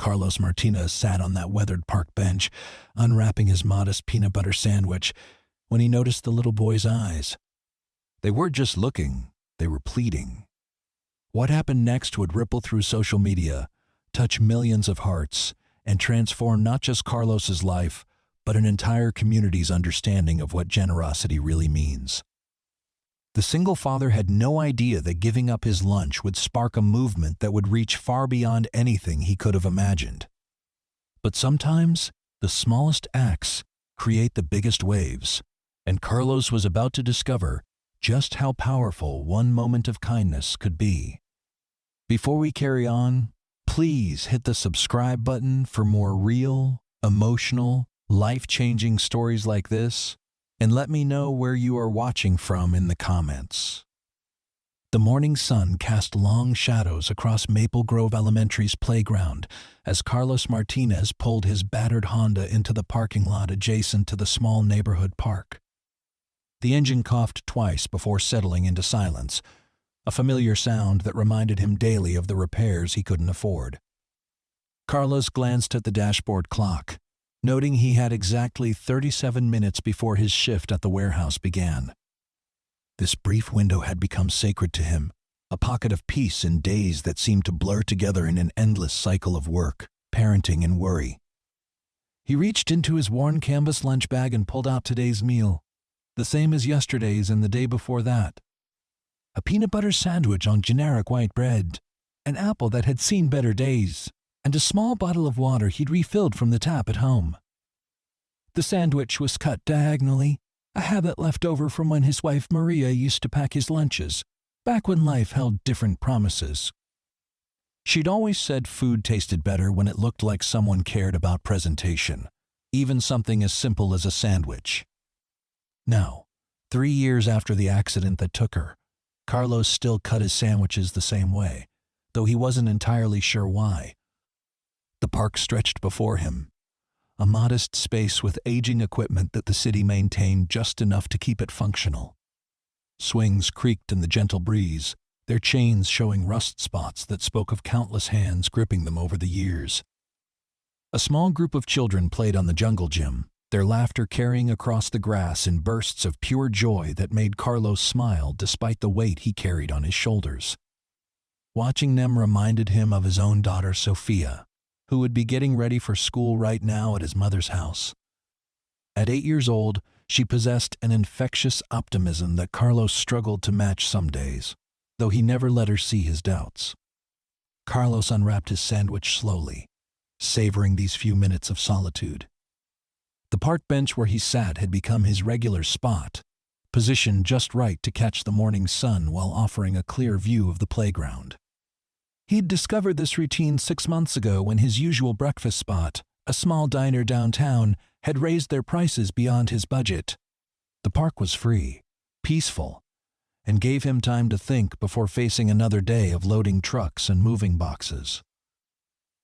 Carlos Martinez sat on that weathered park bench, unwrapping his modest peanut butter sandwich, when he noticed the little boy's eyes. They weren't just looking, they were pleading. What happened next would ripple through social media, touch millions of hearts, and transform not just Carlos's life, but an entire community's understanding of what generosity really means. The single father had no idea that giving up his lunch would spark a movement that would reach far beyond anything he could have imagined. But sometimes, the smallest acts create the biggest waves, and Carlos was about to discover just how powerful one moment of kindness could be. Before we carry on, please hit the subscribe button for more real, emotional, life-changing stories like this, and let me know where you are watching from in the comments. The morning sun cast long shadows across Maple Grove Elementary's playground as Carlos Martinez pulled his battered Honda into the parking lot adjacent to the small neighborhood park. The engine coughed twice before settling into silence, a familiar sound that reminded him daily of the repairs he couldn't afford. Carlos glanced at the dashboard clock, noting he had exactly 37 minutes before his shift at the warehouse began. This brief window had become sacred to him, a pocket of peace in days that seemed to blur together in an endless cycle of work, parenting, and worry. He reached into his worn canvas lunch bag and pulled out today's meal, the same as yesterday's and the day before that. A peanut butter sandwich on generic white bread, an apple that had seen better days, and a small bottle of water he'd refilled from the tap at home. The sandwich was cut diagonally, a habit left over from when his wife Maria used to pack his lunches, back when life held different promises. She'd always said food tasted better when it looked like someone cared about presentation, even something as simple as a sandwich. Now, 3 years after the accident that took her, Carlos still cut his sandwiches the same way, though he wasn't entirely sure why. The park stretched before him, a modest space with aging equipment that the city maintained just enough to keep it functional. Swings creaked in the gentle breeze, their chains showing rust spots that spoke of countless hands gripping them over the years. A small group of children played on the jungle gym, their laughter carrying across the grass in bursts of pure joy that made Carlos smile despite the weight he carried on his shoulders. Watching them reminded him of his own daughter Sophia, who would be getting ready for school right now at his mother's house. At 8 years old, she possessed an infectious optimism that Carlos struggled to match some days, though he never let her see his doubts. Carlos unwrapped his sandwich slowly, savoring these few minutes of solitude. The park bench where he sat had become his regular spot, positioned just right to catch the morning sun while offering a clear view of the playground. He'd discovered this routine 6 months ago when his usual breakfast spot, a small diner downtown, had raised their prices beyond his budget. The park was free, peaceful, and gave him time to think before facing another day of loading trucks and moving boxes.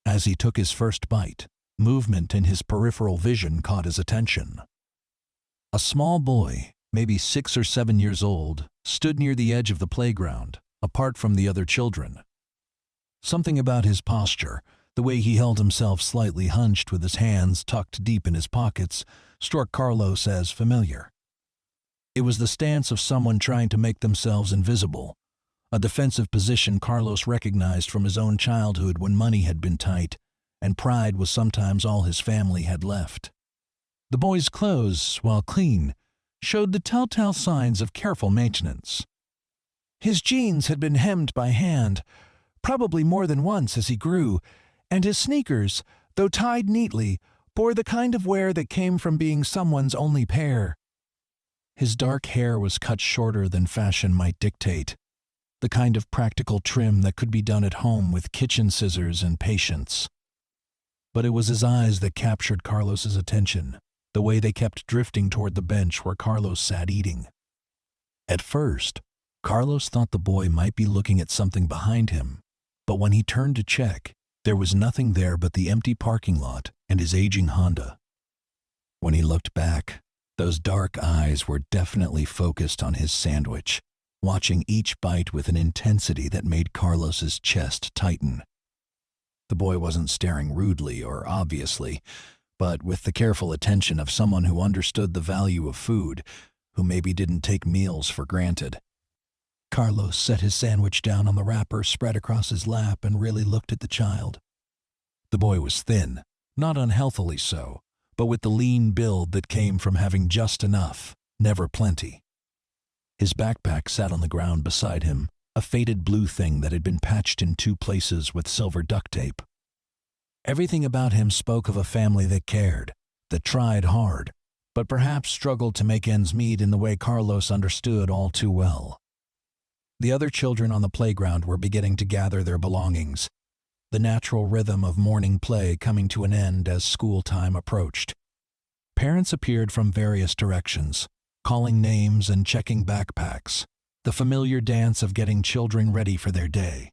As he took his first bite, movement in his peripheral vision caught his attention. A small boy, maybe 6 or 7 years old, stood near the edge of the playground, apart from the other children. Something about his posture, the way he held himself slightly hunched with his hands tucked deep in his pockets, struck Carlos as familiar. It was the stance of someone trying to make themselves invisible, a defensive position Carlos recognized from his own childhood when money had been tight, and pride was sometimes all his family had left. The boy's clothes, while clean, showed the telltale signs of careful maintenance. His jeans had been hemmed by hand, probably more than once as he grew, and his sneakers, though tied neatly, bore the kind of wear that came from being someone's only pair. His dark hair was cut shorter than fashion might dictate, the kind of practical trim that could be done at home with kitchen scissors and patience. But it was his eyes that captured Carlos's attention, the way they kept drifting toward the bench where Carlos sat eating. At first, Carlos thought the boy might be looking at something behind him, but when he turned to check, there was nothing there but the empty parking lot and his aging Honda. When he looked back, those dark eyes were definitely focused on his sandwich, watching each bite with an intensity that made Carlos's chest tighten. The boy wasn't staring rudely or obviously, but with the careful attention of someone who understood the value of food, who maybe didn't take meals for granted. Carlos set his sandwich down on the wrapper spread across his lap and really looked at the child. The boy was thin, not unhealthily so, but with the lean build that came from having just enough, never plenty. His backpack sat on the ground beside him, a faded blue thing that had been patched in 2 places with silver duct tape. Everything about him spoke of a family that cared, that tried hard, but perhaps struggled to make ends meet in the way Carlos understood all too well. The other children on the playground were beginning to gather their belongings, the natural rhythm of morning play coming to an end as school time approached. Parents appeared from various directions, calling names and checking backpacks, the familiar dance of getting children ready for their day.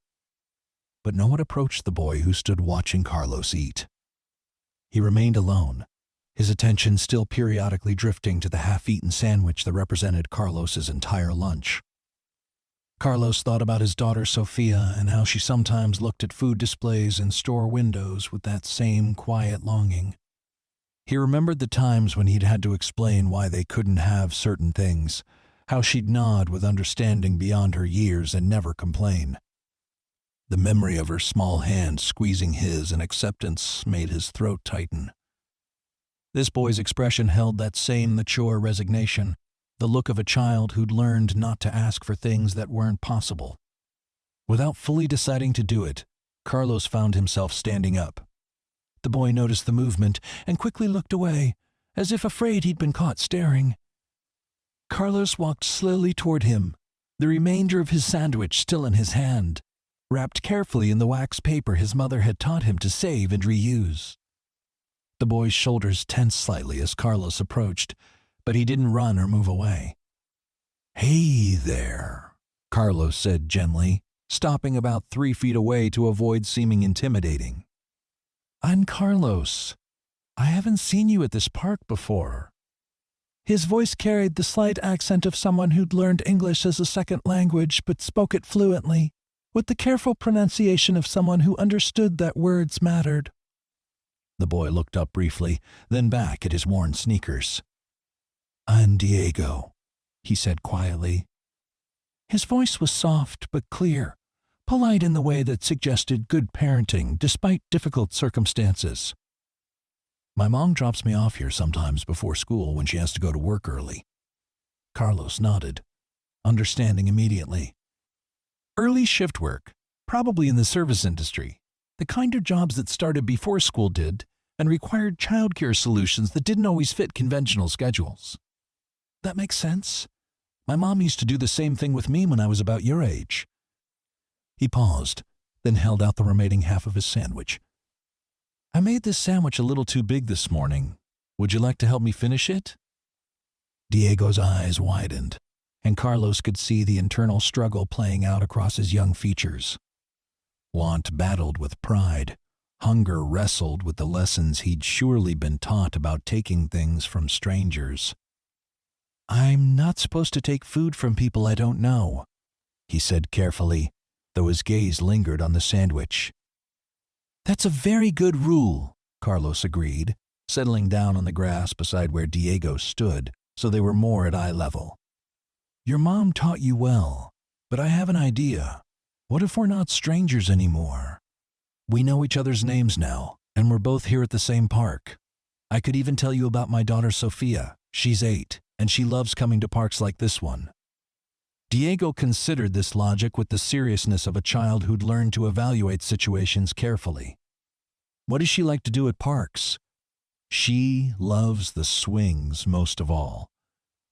But no one approached the boy who stood watching Carlos eat. He remained alone, his attention still periodically drifting to the half-eaten sandwich that represented Carlos's entire lunch. Carlos thought about his daughter Sophia and how she sometimes looked at food displays in store windows with that same quiet longing. He remembered the times when he'd had to explain why they couldn't have certain things, how she'd nod with understanding beyond her years and never complain. The memory of her small hand squeezing his in acceptance made his throat tighten. This boy's expression held that same mature resignation, the look of a child who'd learned not to ask for things that weren't possible. Without fully deciding to do it, Carlos found himself standing up. The boy noticed the movement and quickly looked away, as if afraid he'd been caught staring. Carlos walked slowly toward him, the remainder of his sandwich still in his hand, wrapped carefully in the wax paper his mother had taught him to save and reuse. The boy's shoulders tensed slightly as Carlos approached, but he didn't run or move away. "Hey there," Carlos said gently, stopping about 3 feet away to avoid seeming intimidating. "I'm Carlos. I haven't seen you at this park before." His voice carried the slight accent of someone who'd learned English as a second language but spoke it fluently, with the careful pronunciation of someone who understood that words mattered. The boy looked up briefly, then back at his worn sneakers. "I'm Diego," he said quietly. His voice was soft but clear, polite in the way that suggested good parenting despite difficult circumstances. "My mom drops me off here sometimes before school when she has to go to work early." Carlos nodded, understanding immediately. Early shift work, probably in the service industry, the kind of jobs that started before school did and required childcare solutions that didn't always fit conventional schedules. "That makes sense. My mom used to do the same thing with me when I was about your age." He paused, then held out the remaining half of his sandwich. "I made this sandwich a little too big this morning. Would you like to help me finish it?" Diego's eyes widened, and Carlos could see the internal struggle playing out across his young features. Want battled with pride. Hunger wrestled with the lessons he'd surely been taught about taking things from strangers. "I'm not supposed to take food from people I don't know," he said carefully, though his gaze lingered on the sandwich. "That's a very good rule," Carlos agreed, settling down on the grass beside where Diego stood, so they were more at eye level. "Your mom taught you well, but I have an idea. What if we're not strangers anymore? We know each other's names now, and we're both here at the same park. I could even tell you about my daughter Sophia. She's 8, and she loves coming to parks like this one." Diego considered this logic with the seriousness of a child who'd learned to evaluate situations carefully. "What does she like to do at parks?" "She loves the swings most of all.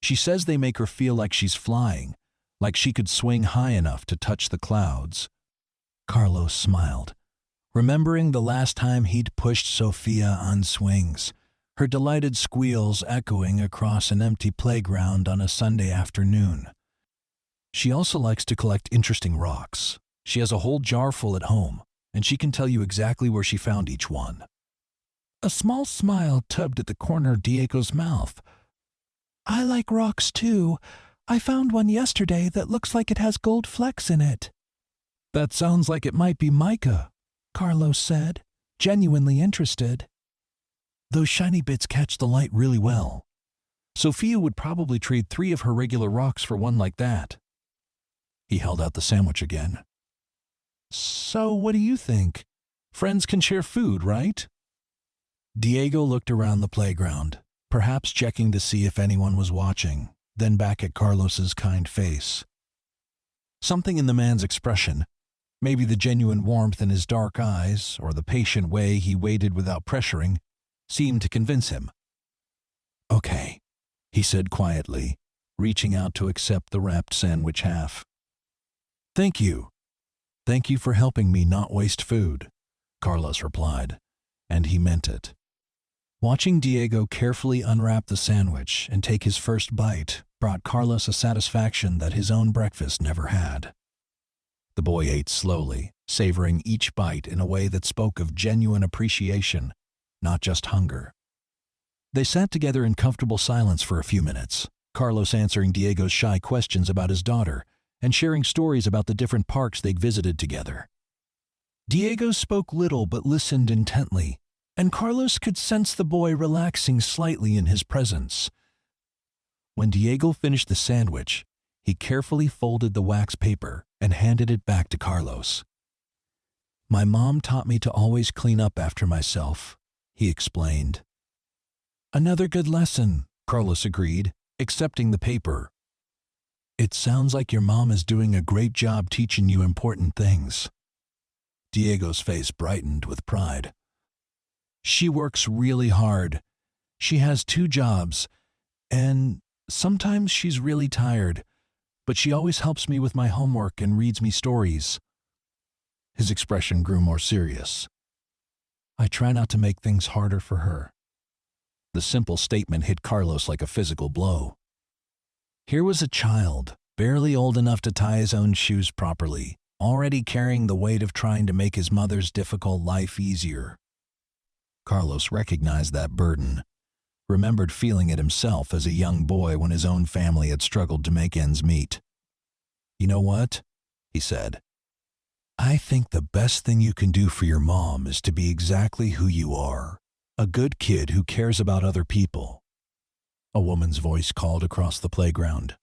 She says they make her feel like she's flying, like she could swing high enough to touch the clouds." Carlos smiled, remembering the last time he'd pushed Sophia on swings, her delighted squeals echoing across an empty playground on a Sunday afternoon. "She also likes to collect interesting rocks. She has a whole jar full at home, and she can tell you exactly where she found each one." A small smile tugged at the corner of Diego's mouth. "I like rocks too. I found one yesterday that looks like it has gold flecks in it." "That sounds like it might be mica," Carlos said, genuinely interested. Those shiny bits catch the light really well. Sophia would probably trade 3 of her regular rocks for one like that. He held out the sandwich again. So what do you think? Friends can share food, right? Diego looked around the playground, perhaps checking to see if anyone was watching, then back at Carlos's kind face. Something in the man's expression, maybe the genuine warmth in his dark eyes or the patient way he waited without pressuring, seemed to convince him. Okay, he said quietly, reaching out to accept the wrapped sandwich half. Thank you. Thank you for helping me not waste food, Carlos replied, and he meant it. Watching Diego carefully unwrap the sandwich and take his first bite brought Carlos a satisfaction that his own breakfast never had. The boy ate slowly, savoring each bite in a way that spoke of genuine appreciation, not just hunger. They sat together in comfortable silence for a few minutes, Carlos answering Diego's shy questions about his daughter and sharing stories about the different parks they'd visited together. Diego spoke little but listened intently, and Carlos could sense the boy relaxing slightly in his presence. When Diego finished the sandwich, he carefully folded the wax paper and handed it back to Carlos. My mom taught me to always clean up after myself, he explained. Another good lesson, Carlos agreed, accepting the paper. It sounds like your mom is doing a great job teaching you important things. Diego's face brightened with pride. She works really hard. She has 2 jobs, and sometimes she's really tired, but she always helps me with my homework and reads me stories. His expression grew more serious. I try not to make things harder for her. The simple statement hit Carlos like a physical blow. Here was a child, barely old enough to tie his own shoes properly, already carrying the weight of trying to make his mother's difficult life easier. Carlos recognized that burden, remembered feeling it himself as a young boy when his own family had struggled to make ends meet. You know what? He said. I think the best thing you can do for your mom is to be exactly who you are, a good kid who cares about other people. A woman's voice called across the playground.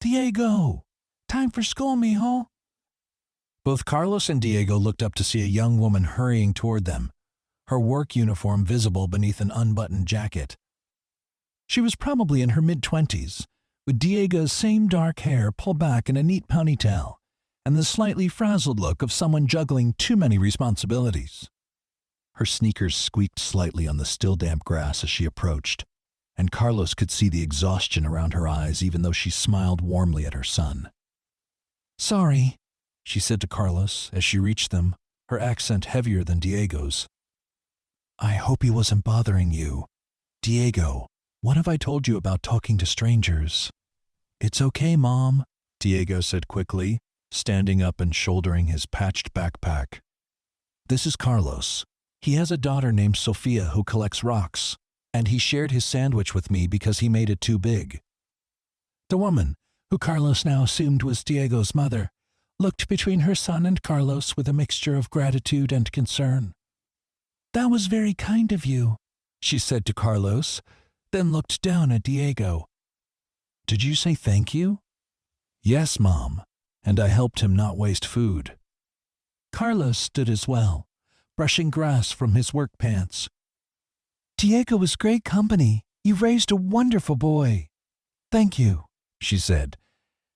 Diego, time for school, mijo. Both Carlos and Diego looked up to see a young woman hurrying toward them, her work uniform visible beneath an unbuttoned jacket. She was probably in her mid-20s, with Diego's same dark hair pulled back in a neat ponytail, and the slightly frazzled look of someone juggling too many responsibilities. Her sneakers squeaked slightly on the still damp grass as she approached, and Carlos could see the exhaustion around her eyes even though she smiled warmly at her son. Sorry, she said to Carlos as she reached them, her accent heavier than Diego's. I hope he wasn't bothering you. Diego, what have I told you about talking to strangers? It's okay, Mom, Diego said quickly, standing up and shouldering his patched backpack. This is Carlos. He has a daughter named Sophia who collects rocks, and he shared his sandwich with me because he made it too big. The woman, who Carlos now assumed was Diego's mother, looked between her son and Carlos with a mixture of gratitude and concern. That was very kind of you, she said to Carlos, then looked down at Diego. Did you say thank you? Yes, Mom, and I helped him not waste food. Carlos stood as well, brushing grass from his work pants. Diego was great company. You raised a wonderful boy. Thank you, she said,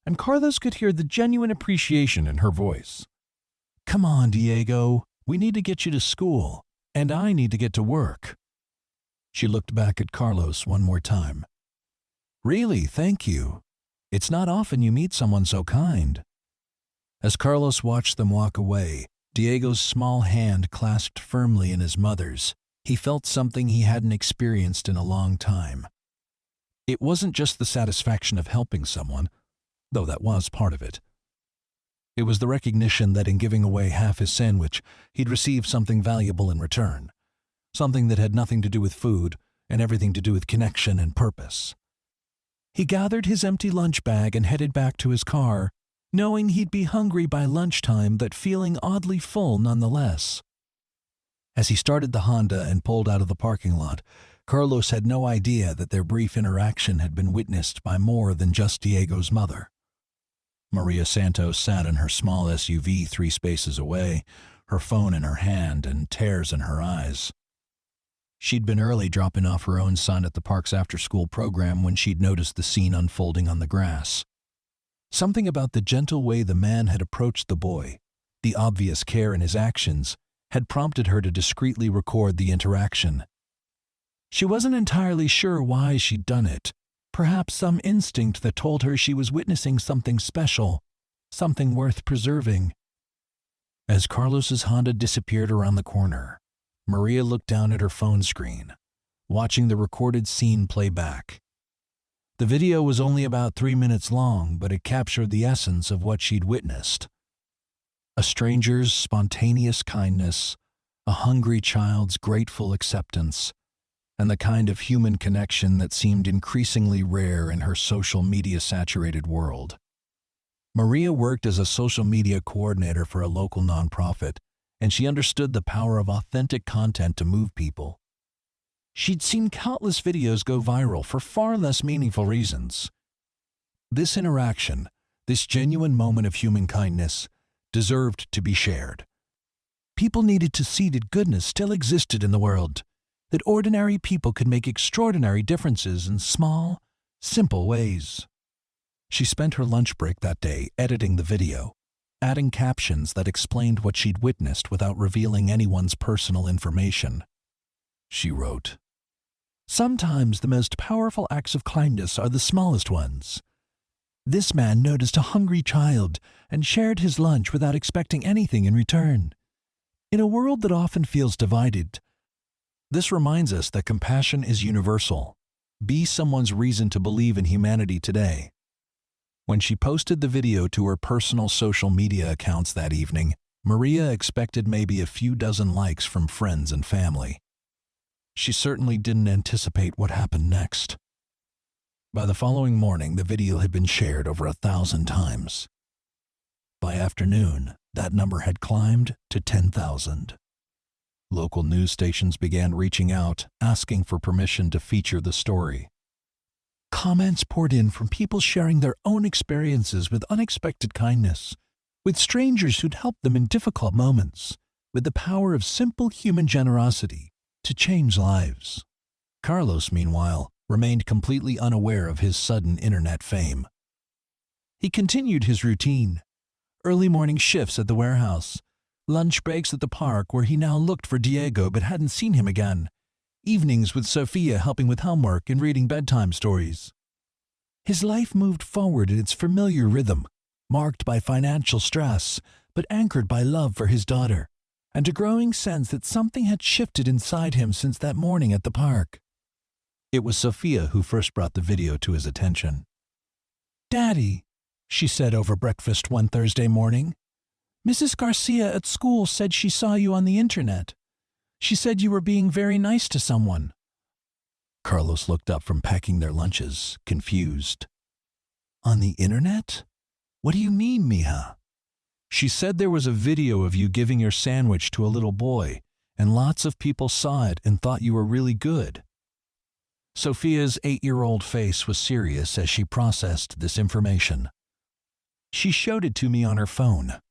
and Carlos could hear the genuine appreciation in her voice. Come on, Diego, we need to get you to school. And I need to get to work. She looked back at Carlos one more time. Really, thank you. It's not often you meet someone so kind. As Carlos watched them walk away, Diego's small hand clasped firmly in his mother's. He felt something he hadn't experienced in a long time. It wasn't just the satisfaction of helping someone, though that was part of it. It was the recognition that in giving away half his sandwich, he'd received something valuable in return, something that had nothing to do with food and everything to do with connection and purpose. He gathered his empty lunch bag and headed back to his car, knowing he'd be hungry by lunchtime but feeling oddly full nonetheless. As he started the Honda and pulled out of the parking lot, Carlos had no idea that their brief interaction had been witnessed by more than just Diego's mother. Maria Santos sat in her small SUV 3 spaces away, her phone in her hand and tears in her eyes. She'd been early dropping off her own son at the park's after-school program when she'd noticed the scene unfolding on the grass. Something about the gentle way the man had approached the boy, the obvious care in his actions, had prompted her to discreetly record the interaction. She wasn't entirely sure why she'd done it. Perhaps some instinct that told her she was witnessing something special, something worth preserving. As Carlos's Honda disappeared around the corner, Maria looked down at her phone screen, watching the recorded scene play back. The video was only about 3 minutes long, but it captured the essence of what she'd witnessed. A stranger's spontaneous kindness, a hungry child's grateful acceptance, and the kind of human connection that seemed increasingly rare in her social media-saturated world. Maria worked as a social media coordinator for a local nonprofit, and she understood the power of authentic content to move people. She'd seen countless videos go viral for far less meaningful reasons. This interaction, this genuine moment of human kindness, deserved to be shared. People needed to see that goodness still existed in the world, that ordinary people could make extraordinary differences in small, simple ways. She spent her lunch break that day editing the video, adding captions that explained what she'd witnessed without revealing anyone's personal information. She wrote, "Sometimes the most powerful acts of kindness are the smallest ones. This man noticed a hungry child and shared his lunch without expecting anything in return. In a world that often feels divided, this reminds us that compassion is universal. Be someone's reason to believe in humanity today." When she posted the video to her personal social media accounts that evening, Maria expected maybe a few dozen likes from friends and family. She certainly didn't anticipate what happened next. By the following morning, the video had been shared over 1,000 times. By afternoon, that number had climbed to 10,000. Local news stations began reaching out, asking for permission to feature the story. Comments poured in from people sharing their own experiences with unexpected kindness, with strangers who'd helped them in difficult moments, with the power of simple human generosity to change lives. Carlos, meanwhile, remained completely unaware of his sudden internet fame. He continued his routine, early morning shifts at the warehouse, lunch breaks at the park where he now looked for Diego but hadn't seen him again, evenings with Sophia helping with homework and reading bedtime stories. His life moved forward in its familiar rhythm, marked by financial stress, but anchored by love for his daughter, and a growing sense that something had shifted inside him since that morning at the park. It was Sophia who first brought the video to his attention. "Daddy," she said over breakfast one Thursday morning, "Mrs. Garcia at school said she saw you on the internet. She said you were being very nice to someone." Carlos looked up from packing their lunches, confused. "On the internet? What do you mean, mija?" "She said there was a video of you giving your sandwich to a little boy, and lots of people saw it and thought you were really good." Sophia's 8-year-old face was serious as she processed this information. "She showed it to me on her phone.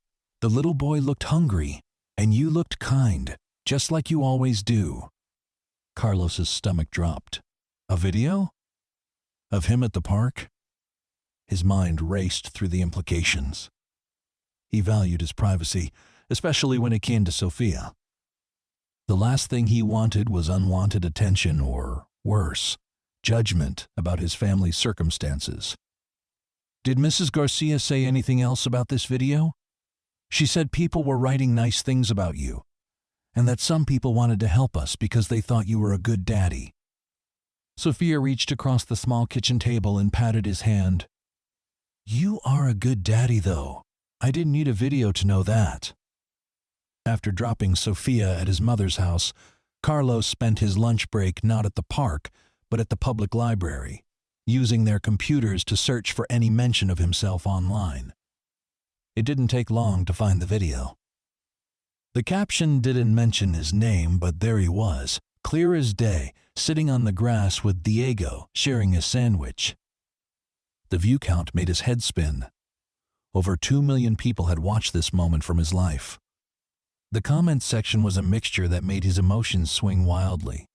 The little boy looked hungry, and you looked kind, just like you always do." Carlos's stomach dropped. A video? Of him at the park? His mind raced through the implications. He valued his privacy, especially when it came to Sophia. The last thing he wanted was unwanted attention or, worse, judgment about his family's circumstances. Did Mrs. Garcia say anything else about this video? She said people were writing nice things about you, and that some people wanted to help us because they thought you were a good daddy. Sophia reached across the small kitchen table and patted his hand. "You are a good daddy, though. I didn't need a video to know that." After dropping Sophia at his mother's house, Carlos spent his lunch break not at the park, but at the public library, using their computers to search for any mention of himself online. It didn't take long to find the video. The caption didn't mention his name, but there he was, clear as day, sitting on the grass with Diego, sharing his sandwich. The view count made his head spin. Over 2 million people had watched this moment from his life. The comments section was a mixture that made his emotions swing wildly.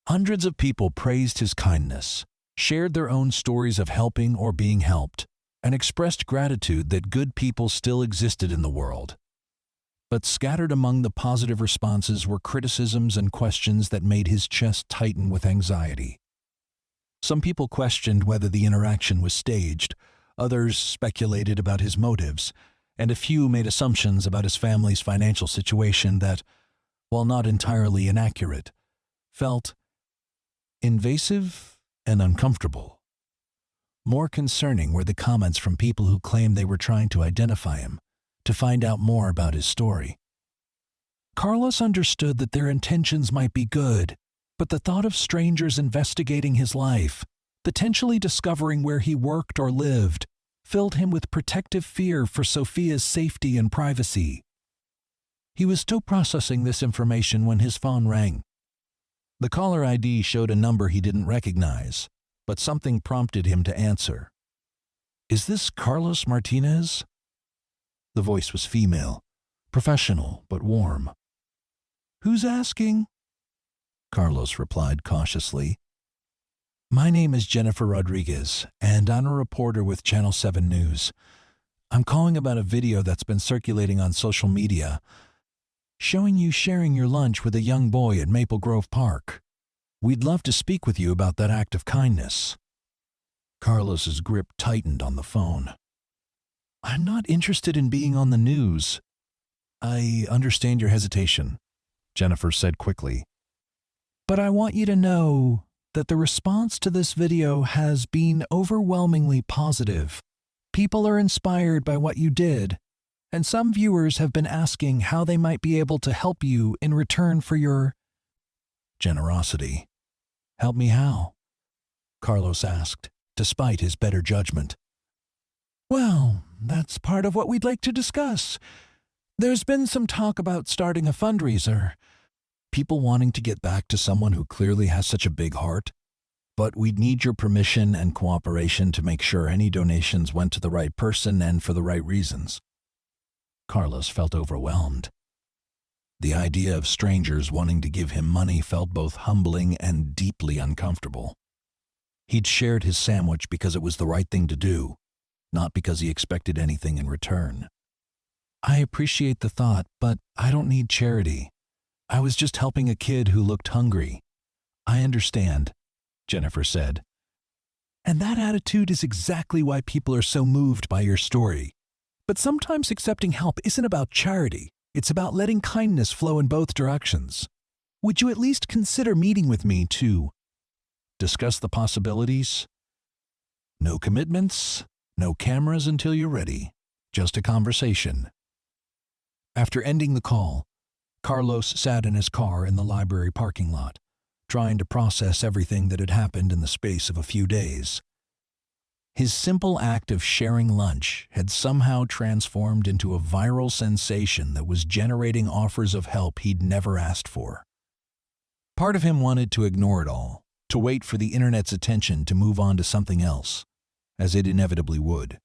Hundreds of people praised his kindness, shared their own stories of helping or being helped, and expressed gratitude that good people still existed in the world. But scattered among the positive responses were criticisms and questions that made his chest tighten with anxiety. Some people questioned whether the interaction was staged, others speculated about his motives, and a few made assumptions about his family's financial situation that, while not entirely inaccurate, felt invasive and uncomfortable. More concerning were the comments from people who claimed they were trying to identify him, to find out more about his story. Carlos understood that their intentions might be good, but the thought of strangers investigating his life, potentially discovering where he worked or lived, filled him with protective fear for Sophia's safety and privacy. He was still processing this information when his phone rang. The caller ID showed a number he didn't recognize, but something prompted him to answer. "Is this Carlos Martinez?" The voice was female, professional but warm. "Who's asking?" Carlos replied cautiously. "My name is Jennifer Rodriguez, and I'm a reporter with Channel 7 News. I'm calling about a video that's been circulating on social media, showing you sharing your lunch with a young boy at Maple Grove Park. We'd love to speak with you about that act of kindness." Carlos's grip tightened on the phone. "I'm not interested in being on the news." "I understand your hesitation," Jennifer said quickly. "But I want you to know that the response to this video has been overwhelmingly positive. People are inspired by what you did, and some viewers have been asking how they might be able to help you in return for your generosity." "Help me how?" Carlos asked, despite his better judgment. "Well, that's part of what we'd like to discuss. There's been some talk about starting a fundraiser. People wanting to get back to someone who clearly has such a big heart. But we'd need your permission and cooperation to make sure any donations went to the right person and for the right reasons." Carlos felt overwhelmed. The idea of strangers wanting to give him money felt both humbling and deeply uncomfortable. He'd shared his sandwich because it was the right thing to do, not because he expected anything in return. "I appreciate the thought, but I don't need charity. I was just helping a kid who looked hungry." "I understand," Jennifer said. "And that attitude is exactly why people are so moved by your story. But sometimes accepting help isn't about charity. It's about letting kindness flow in both directions. Would you at least consider meeting with me to discuss the possibilities? No commitments, no cameras until you're ready. Just a conversation." After ending the call, Carlos sat in his car in the library parking lot, trying to process everything that had happened in the space of a few days. His simple act of sharing lunch had somehow transformed into a viral sensation that was generating offers of help he'd never asked for. Part of him wanted to ignore it all, to wait for the internet's attention to move on to something else, as it inevitably would.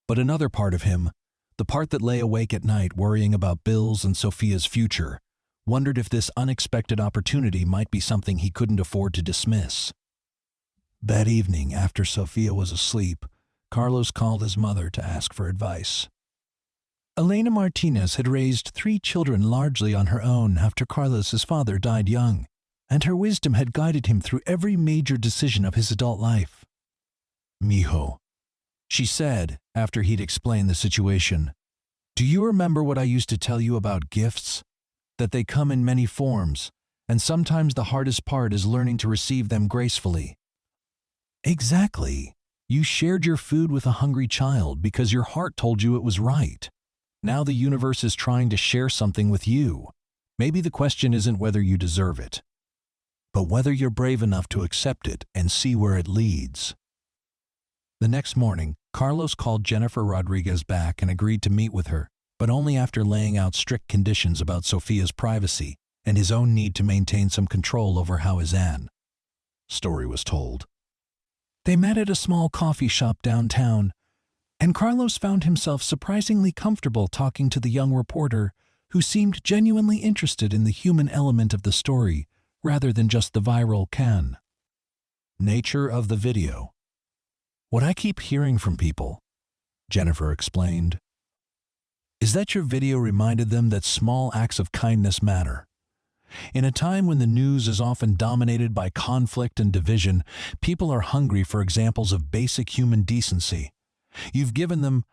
But another part of him, the part that lay awake at night worrying about bills and Sophia's future, wondered if this unexpected opportunity might be something he couldn't afford to dismiss. That evening, after Sophia was asleep, Carlos called his mother to ask for advice. Elena Martinez had raised 3 children largely on her own after Carlos's father died young, and her wisdom had guided him through every major decision of his adult life. "Mijo," she said after he'd explained the situation, "do you remember what I used to tell you about gifts? That they come in many forms, and sometimes the hardest part is learning to receive them gracefully." "Exactly. You shared your food with a hungry child because your heart told you it was right. Now the universe is trying to share something with you. Maybe the question isn't whether you deserve it, but whether you're brave enough to accept it and see where it leads." The next morning, Carlos called Jennifer Rodriguez back and agreed to meet with her, but only after laying out strict conditions about Sophia's privacy and his own need to maintain some control over how his story was told. They met at a small coffee shop downtown, and Carlos found himself surprisingly comfortable talking to the young reporter who seemed genuinely interested in the human element of the story rather than just the viral nature of the video. What I keep hearing from people, Jennifer explained, is that your video reminded them that small acts of kindness matter. In a time when the news is often dominated by conflict and division, people are hungry for examples of basic human decency. You've given them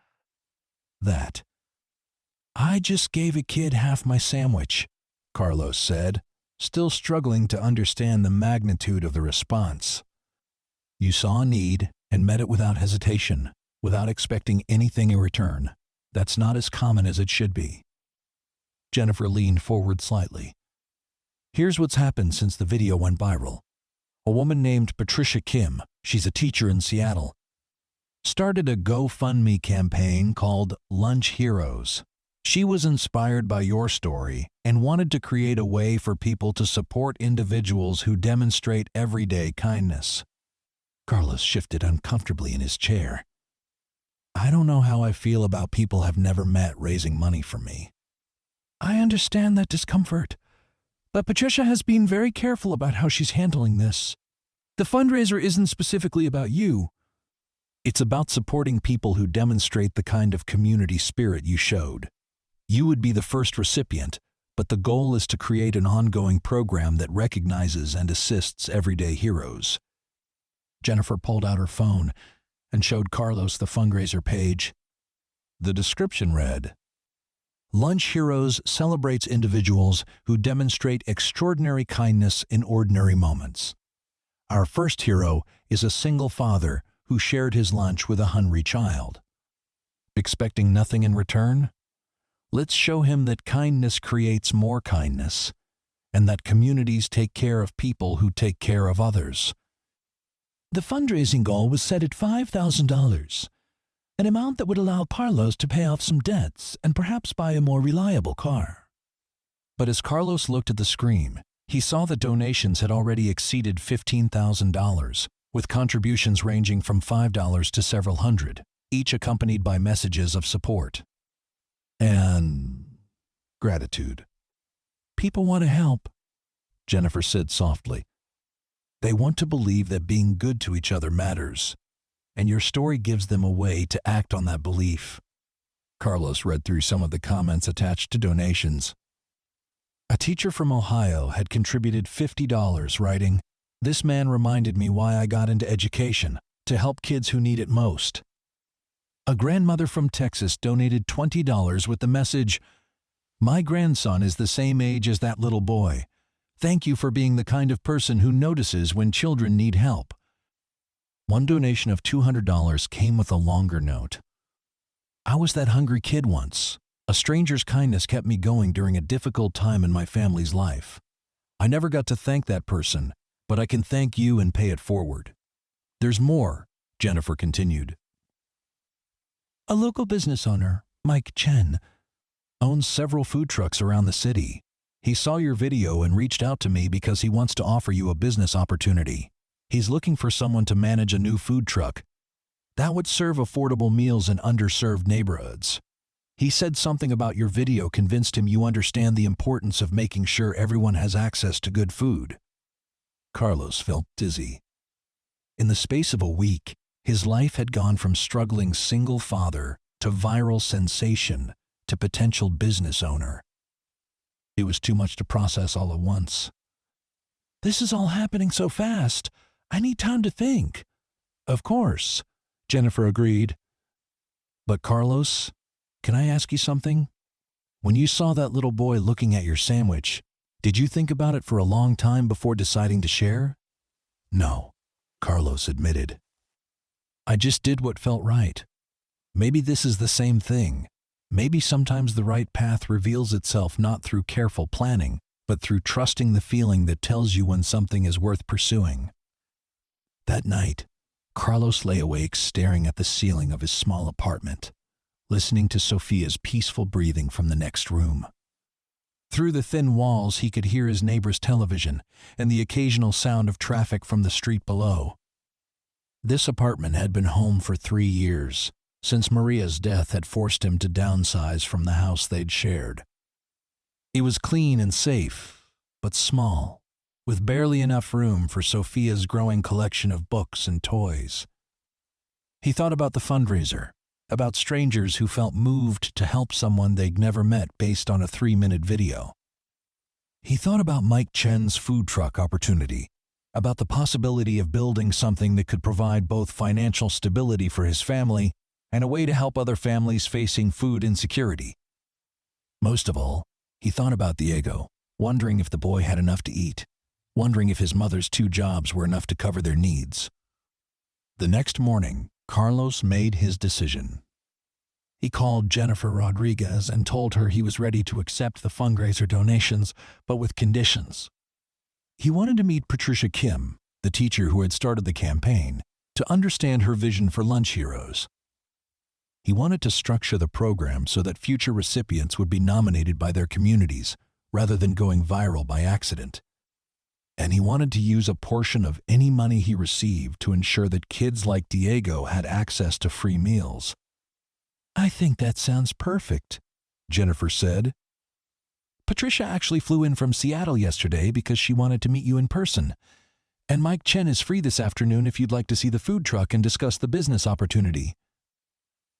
that. I just gave a kid half my sandwich, Carlos said, still struggling to understand the magnitude of the response. You saw a need and met it without hesitation, without expecting anything in return. That's not as common as it should be. Jennifer leaned forward slightly. Here's what's happened since the video went viral. A woman named Patricia Kim, she's a teacher in Seattle, started a GoFundMe campaign called Lunch Heroes. She was inspired by your story and wanted to create a way for people to support individuals who demonstrate everyday kindness. Carlos shifted uncomfortably in his chair. I don't know how I feel about people I've never met raising money for me. I understand that discomfort, but Patricia has been very careful about how she's handling this. The fundraiser isn't specifically about you. It's about supporting people who demonstrate the kind of community spirit you showed. You would be the first recipient, but the goal is to create an ongoing program that recognizes and assists everyday heroes. Jennifer pulled out her phone and showed Carlos the fundraiser page. The description read, Lunch Heroes celebrates individuals who demonstrate extraordinary kindness in ordinary moments. Our first hero is a single father who shared his lunch with a hungry child. Expecting nothing in return? Let's show him that kindness creates more kindness, and that communities take care of people who take care of others. The fundraising goal was set at $5,000, an amount that would allow Carlos to pay off some debts and perhaps buy a more reliable car. But as Carlos looked at the screen, he saw that donations had already exceeded $15,000, with contributions ranging from $5 to several hundred, each accompanied by messages of support and gratitude. People want to help, Jennifer said softly. They want to believe that being good to each other matters, and your story gives them a way to act on that belief. Carlos read through some of the comments attached to donations. A teacher from Ohio had contributed $50, writing, This man reminded me why I got into education, to help kids who need it most. A grandmother from Texas donated $20 with the message, My grandson is the same age as that little boy. Thank you for being the kind of person who notices when children need help. One donation of $200 came with a longer note. I was that hungry kid once. A stranger's kindness kept me going during a difficult time in my family's life. I never got to thank that person, but I can thank you and pay it forward. There's more, Jennifer continued. A local business owner, Mike Chen, owns several food trucks around the city. He saw your video and reached out to me because he wants to offer you a business opportunity. He's looking for someone to manage a new food truck that would serve affordable meals in underserved neighborhoods. He said something about your video convinced him you understand the importance of making sure everyone has access to good food. Carlos felt dizzy. In the space of a week, his life had gone from struggling single father to viral sensation to potential business owner. It was too much to process all at once. This is all happening so fast. I need time to think. Of course, Jennifer agreed. But Carlos, can I ask you something? When you saw that little boy looking at your sandwich, did you think about it for a long time before deciding to share? No, Carlos admitted. I just did what felt right. Maybe this is the same thing. Maybe sometimes the right path reveals itself not through careful planning, but through trusting the feeling that tells you when something is worth pursuing. That night, Carlos lay awake staring at the ceiling of his small apartment, listening to Sophia's peaceful breathing from the next room. Through the thin walls, he could hear his neighbor's television and the occasional sound of traffic from the street below. This apartment had been home for 3 years, since Maria's death had forced him to downsize from the house they'd shared. It was clean and safe, but small, with barely enough room for Sophia's growing collection of books and toys. He thought about the fundraiser, about strangers who felt moved to help someone they'd never met based on a 3-minute video. He thought about Mike Chen's food truck opportunity, about the possibility of building something that could provide both financial stability for his family and a way to help other families facing food insecurity. Most of all, he thought about Diego, wondering if the boy had enough to eat, wondering if his mother's 2 jobs were enough to cover their needs. The next morning, Carlos made his decision. He called Jennifer Rodriguez and told her he was ready to accept the fundraiser donations, but with conditions. He wanted to meet Patricia Kim, the teacher who had started the campaign, to understand her vision for Lunch Heroes. He wanted to structure the program so that future recipients would be nominated by their communities, rather than going viral by accident. And he wanted to use a portion of any money he received to ensure that kids like Diego had access to free meals. "I think that sounds perfect," Jennifer said. "Patricia actually flew in from Seattle yesterday because she wanted to meet you in person. And Mike Chen is free this afternoon if you'd like to see the food truck and discuss the business opportunity."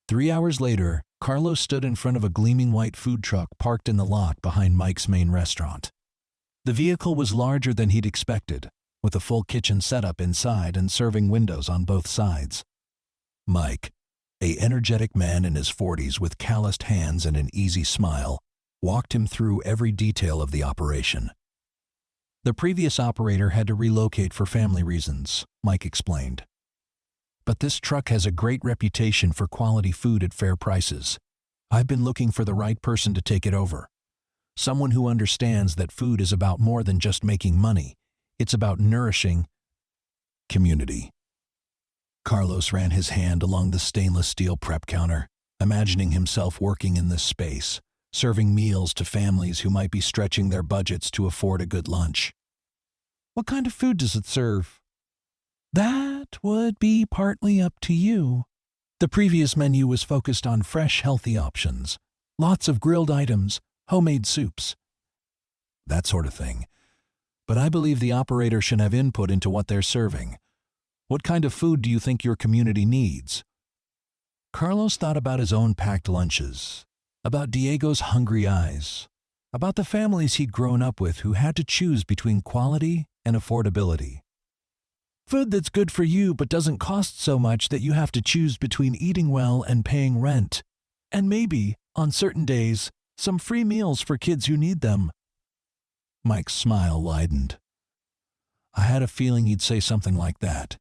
3 hours later, Carlos stood in front of a gleaming white food truck parked in the lot behind Mike's main restaurant. The vehicle was larger than he'd expected, with a full kitchen setup inside and serving windows on both sides. Mike, an energetic man in his 40s with calloused hands and an easy smile, walked him through every detail of the operation. The previous operator had to relocate for family reasons, Mike explained. "But this truck has a great reputation for quality food at fair prices. I've been looking for the right person to take it over. Someone who understands that food is about more than just making money. It's about nourishing community." Carlos ran his hand along the stainless steel prep counter, imagining himself working in this space, serving meals to families who might be stretching their budgets to afford a good lunch. "What kind of food does it serve?" "That would be partly up to you." The previous menu was focused on fresh, healthy options. Lots of grilled items, homemade soups, that sort of thing. But I believe the operator should have input into what they're serving. What kind of food do you think your community needs? Carlos thought about his own packed lunches, about Diego's hungry eyes, about the families he'd grown up with who had to choose between quality and affordability. Food that's good for you but doesn't cost so much that you have to choose between eating well and paying rent. And maybe, on certain days, some free meals for kids who need them. Mike's smile widened. I had a feeling he'd say something like that.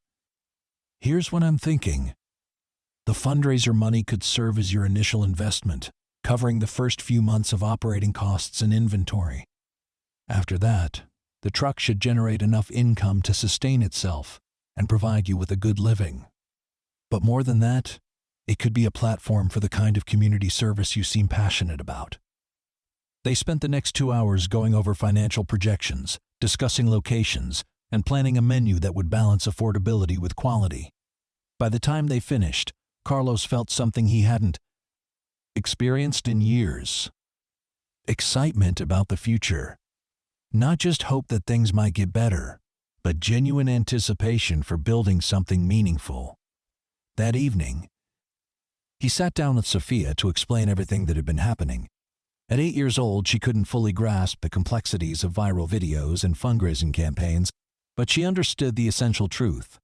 Here's what I'm thinking. The fundraiser money could serve as your initial investment, covering the first few months of operating costs and inventory. After that, the truck should generate enough income to sustain itself and provide you with a good living. But more than that, it could be a platform for the kind of community service you seem passionate about. They spent the next 2 hours going over financial projections, discussing locations, and planning a menu that would balance affordability with quality. By the time they finished, Carlos felt something he hadn't experienced in years. Excitement about the future. Not just hope that things might get better, but genuine anticipation for building something meaningful. That evening, he sat down with Sophia to explain everything that had been happening. At 8 years old, she couldn't fully grasp the complexities of viral videos and fundraising campaigns, but she understood the essential truth.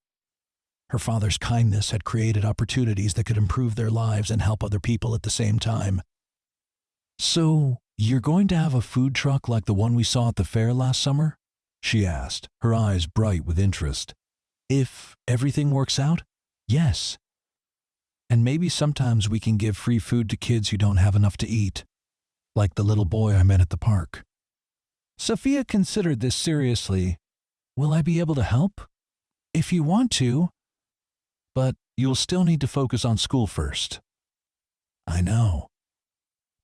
Her father's kindness had created opportunities that could improve their lives and help other people at the same time. So, you're going to have a food truck like the one we saw at the fair last summer? She asked, her eyes bright with interest. If everything works out, yes. And maybe sometimes we can give free food to kids who don't have enough to eat, like the little boy I met at the park. Sophia considered this seriously. Will I be able to help? If you want to. But you'll still need to focus on school first. I know.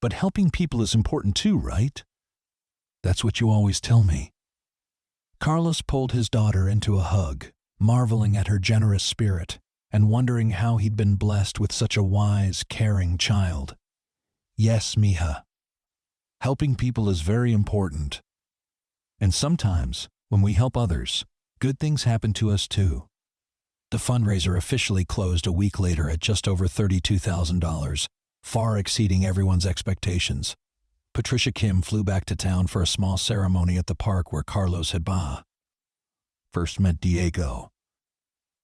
But helping people is important too, right? That's what you always tell me. Carlos pulled his daughter into a hug, marveling at her generous spirit and wondering how he'd been blessed with such a wise, caring child. Yes, mija. Helping people is very important. And sometimes, when we help others, good things happen to us too. The fundraiser officially closed a week later at just over $32,000, far exceeding everyone's expectations. Patricia Kim flew back to town for a small ceremony at the park where Carlos had first met Diego.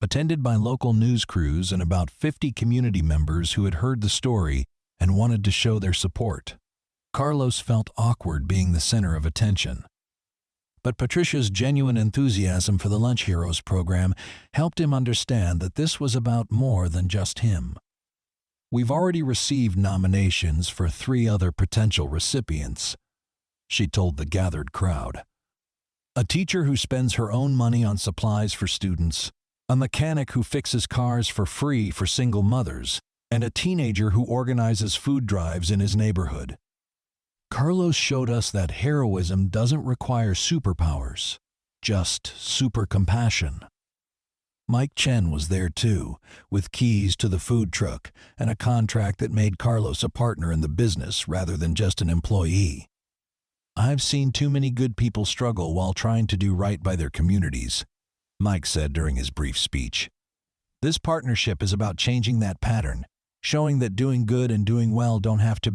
Attended by local news crews and about 50 community members who had heard the story and wanted to show their support. Carlos felt awkward being the center of attention. But Patricia's genuine enthusiasm for the Lunch Heroes program helped him understand that this was about more than just him. We've already received nominations for 3 other potential recipients, she told the gathered crowd. A teacher who spends her own money on supplies for students, a mechanic who fixes cars for free for single mothers, and a teenager who organizes food drives in his neighborhood. Carlos showed us that heroism doesn't require superpowers, just super compassion. Mike Chen was there too, with keys to the food truck and a contract that made Carlos a partner in the business rather than just an employee. I've seen too many good people struggle while trying to do right by their communities, Mike said during his brief speech. This partnership is about changing that pattern, showing that doing good and doing well don't have to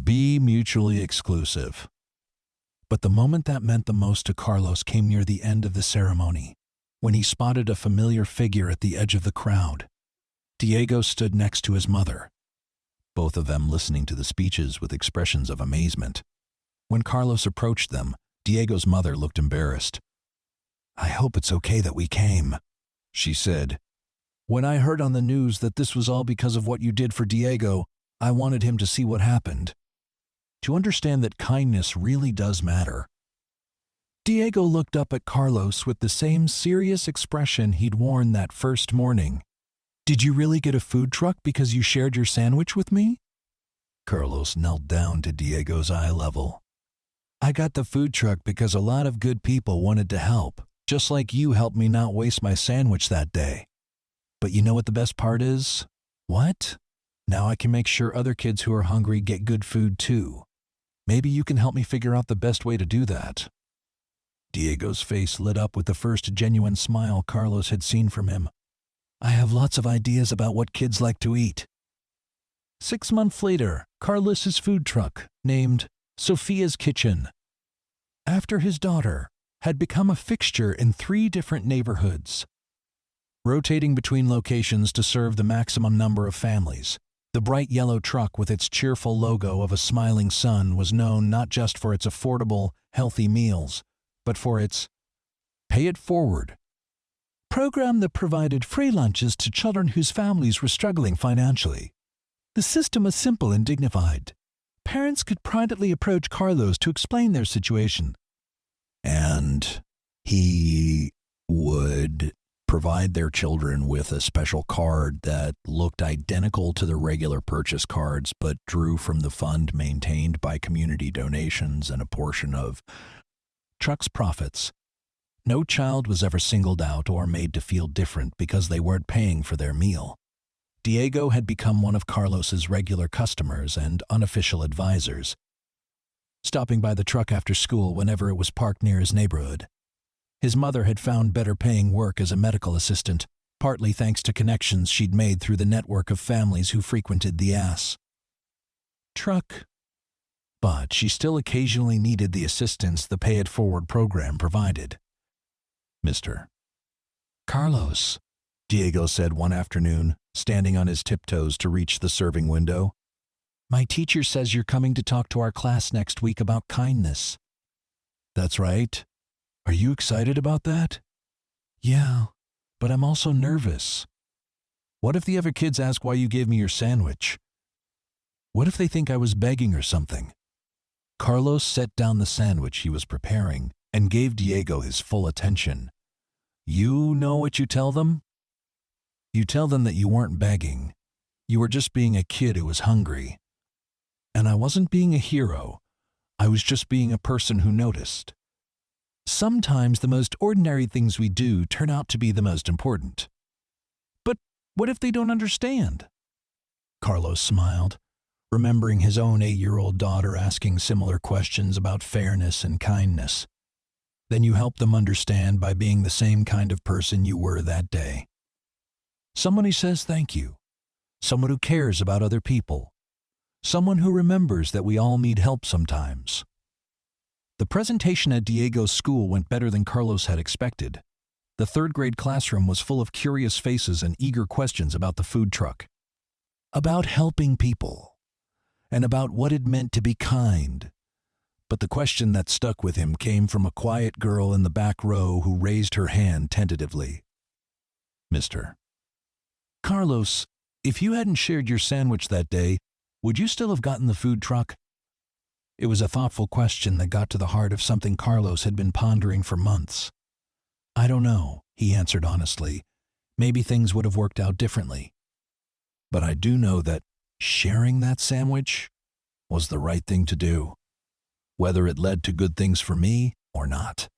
be mutually exclusive. But the moment that meant the most to Carlos came near the end of the ceremony, when he spotted a familiar figure at the edge of the crowd. Diego stood next to his mother, both of them listening to the speeches with expressions of amazement. When Carlos approached them, Diego's mother looked embarrassed. "I hope it's okay that we came," she said. "When I heard on the news that this was all because of what you did for Diego, I wanted him to see what happened. To understand that kindness really does matter." Diego looked up at Carlos with the same serious expression he'd worn that first morning. "Did you really get a food truck because you shared your sandwich with me?" Carlos knelt down to Diego's eye level. "I got the food truck because a lot of good people wanted to help, just like you helped me not waste my sandwich that day. But you know what the best part is? What? Now I can make sure other kids who are hungry get good food too. Maybe you can help me figure out the best way to do that." Diego's face lit up with the first genuine smile Carlos had seen from him. "I have lots of ideas about what kids like to eat." 6 months later, Carlos's food truck, named Sophia's Kitchen, after his daughter, had become a fixture in 3 different neighborhoods. Rotating between locations to serve the maximum number of families, the bright yellow truck with its cheerful logo of a smiling sun was known not just for its affordable, healthy meals, but for its Pay It Forward program that provided free lunches to children whose families were struggling financially. The system was simple and dignified. Parents could privately approach Carlos to explain their situation. And he would provide their children with a special card that looked identical to the regular purchase cards but drew from the fund maintained by community donations and a portion of truck's profits. No child was ever singled out or made to feel different because they weren't paying for their meal. Diego had become one of Carlos's regular customers and unofficial advisors, stopping by the truck after school whenever it was parked near his neighborhood. His mother had found better paying work as a medical assistant, partly thanks to connections she'd made through the network of families who frequented the truck. But she still occasionally needed the assistance the Pay It Forward program provided. "Mr. Carlos," Diego said one afternoon, standing on his tiptoes to reach the serving window. "My teacher says you're coming to talk to our class next week about kindness." "That's right. Are you excited about that?" "Yeah, but I'm also nervous. What if the other kids ask why you gave me your sandwich? What if they think I was begging or something?" Carlos set down the sandwich he was preparing and gave Diego his full attention. "You know what you tell them?" You tell them that you weren't begging. You were just being a kid who was hungry. And I wasn't being a hero. I was just being a person who noticed. Sometimes the most ordinary things we do turn out to be the most important. But what if they don't understand? Carlos smiled, remembering his own 8-year-old daughter asking similar questions about fairness and kindness. Then you help them understand by being the same kind of person you were that day. Someone who says thank you. Someone who cares about other people. Someone who remembers that we all need help sometimes. The presentation at Diego's school went better than Carlos had expected. The third-grade classroom was full of curious faces and eager questions about the food truck. About helping people. And about what it meant to be kind. But the question that stuck with him came from a quiet girl in the back row who raised her hand tentatively. Mister. Carlos, if you hadn't shared your sandwich that day, would you still have gotten the food truck? It was a thoughtful question that got to the heart of something Carlos had been pondering for months. I don't know, he answered honestly. Maybe things would have worked out differently. But I do know that sharing that sandwich was the right thing to do, whether it led to good things for me or not.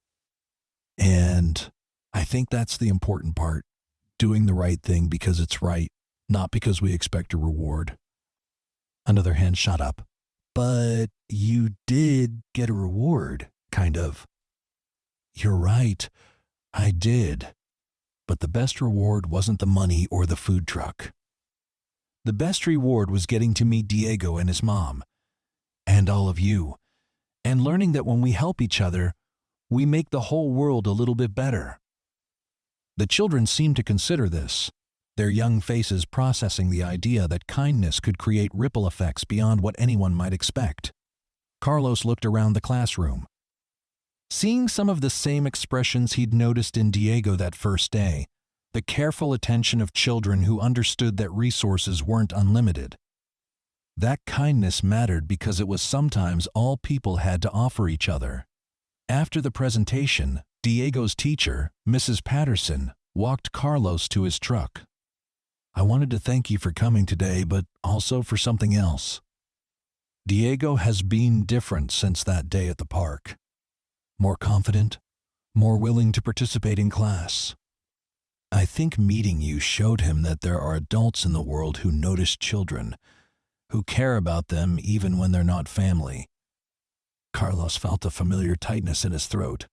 And I think that's the important part, doing the right thing because it's right, not because we expect a reward. Another hand shot up. But you did get a reward, kind of. You're right, I did. But the best reward wasn't the money or the food truck. The best reward was getting to meet Diego and his mom, and all of you, and learning that when we help each other, we make the whole world a little bit better. The children seemed to consider this, their young faces processing the idea that kindness could create ripple effects beyond what anyone might expect. Carlos looked around the classroom. Seeing some of the same expressions he'd noticed in Diego that first day, the careful attention of children who understood that resources weren't unlimited. That kindness mattered because it was sometimes all people had to offer each other. After the presentation, Diego's teacher, Mrs. Patterson, walked Carlos to his truck. I wanted to thank you for coming today, but also for something else. Diego has been different since that day at the park. More confident, more willing to participate in class. I think meeting you showed him that there are adults in the world who notice children, who care about them even when they're not family. Carlos felt a familiar tightness in his throat.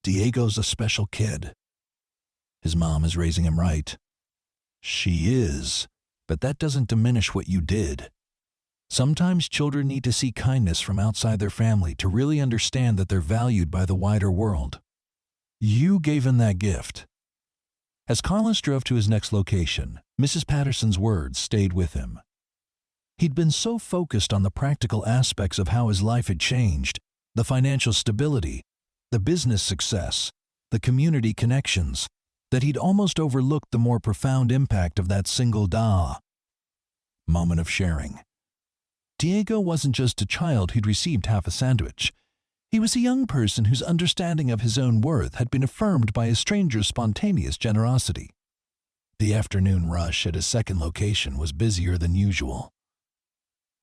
Diego's a special kid. His mom is raising him right. She is, but that doesn't diminish what you did. Sometimes children need to see kindness from outside their family to really understand that they're valued by the wider world. You gave him that gift. As Carlos drove to his next location, Mrs. Patterson's words stayed with him. He'd been so focused on the practical aspects of how his life had changed, the financial stability, the business success, the community connections, that he'd almost overlooked the more profound impact of that single moment of sharing. Diego wasn't just a child who'd received half a sandwich. He was a young person whose understanding of his own worth had been affirmed by a stranger's spontaneous generosity. The afternoon rush at his second location was busier than usual.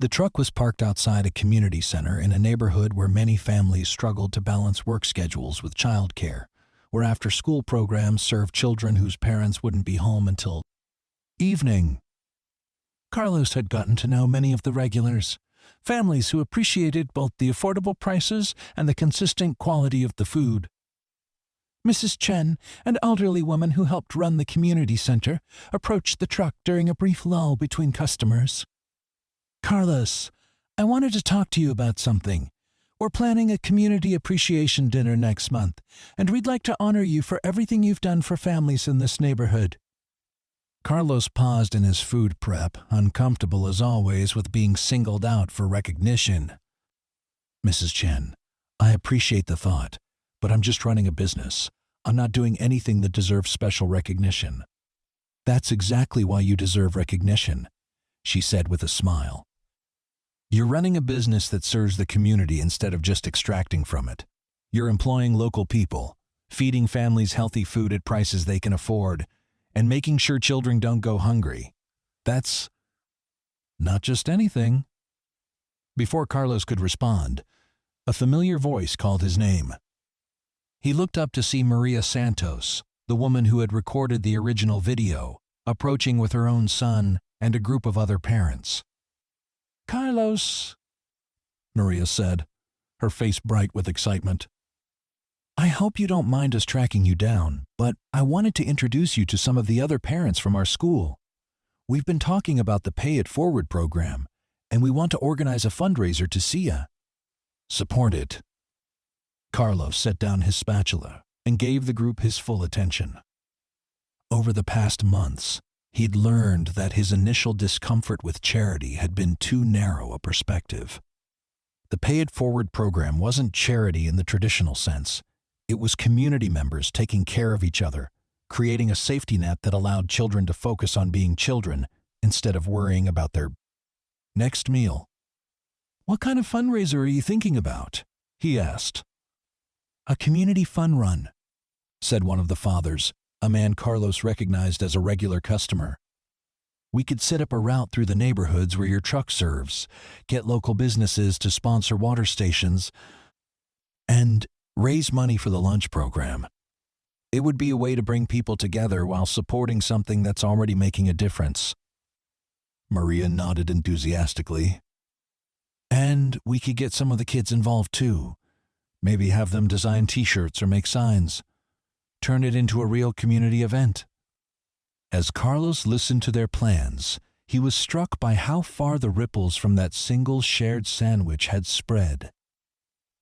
The truck was parked outside a community center in a neighborhood where many families struggled to balance work schedules with childcare, where after-school programs served children whose parents wouldn't be home until evening. Carlos had gotten to know many of the regulars, families who appreciated both the affordable prices and the consistent quality of the food. Mrs. Chen, an elderly woman who helped run the community center, approached the truck during a brief lull between customers. Carlos, I wanted to talk to you about something. We're planning a community appreciation dinner next month, and we'd like to honor you for everything you've done for families in this neighborhood. Carlos paused in his food prep, uncomfortable as always with being singled out for recognition. Mrs. Chen, I appreciate the thought, but I'm just running a business. I'm not doing anything that deserves special recognition. That's exactly why you deserve recognition, she said with a smile. You're running a business that serves the community instead of just extracting from it. You're employing local people, feeding families healthy food at prices they can afford, and making sure children don't go hungry. That's not just anything. Before Carlos could respond, a familiar voice called his name. He looked up to see Maria Santos, the woman who had recorded the original video, approaching with her own son and a group of other parents. "Carlos," Maria said, her face bright with excitement. "I hope you don't mind us tracking you down, but I wanted to introduce you to some of the other parents from our school. We've been talking about the Pay It Forward program, and we want to organize a fundraiser to see ya. Support it." Carlos set down his spatula and gave the group his full attention. Over the past months, he'd learned that his initial discomfort with charity had been too narrow a perspective. The Pay It Forward program wasn't charity in the traditional sense. It was community members taking care of each other, creating a safety net that allowed children to focus on being children instead of worrying about their next meal. "What kind of fundraiser are you thinking about?" he asked. "A community fun run," said one of the fathers, a man Carlos recognized as a regular customer. "We could set up a route through the neighborhoods where your truck serves, get local businesses to sponsor water stations, and raise money for the lunch program. It would be a way to bring people together while supporting something that's already making a difference." Maria nodded enthusiastically. "And we could get some of the kids involved too. Maybe have them design t-shirts or make signs. Turn it into a real community event." As Carlos listened to their plans, he was struck by how far the ripples from that single shared sandwich had spread.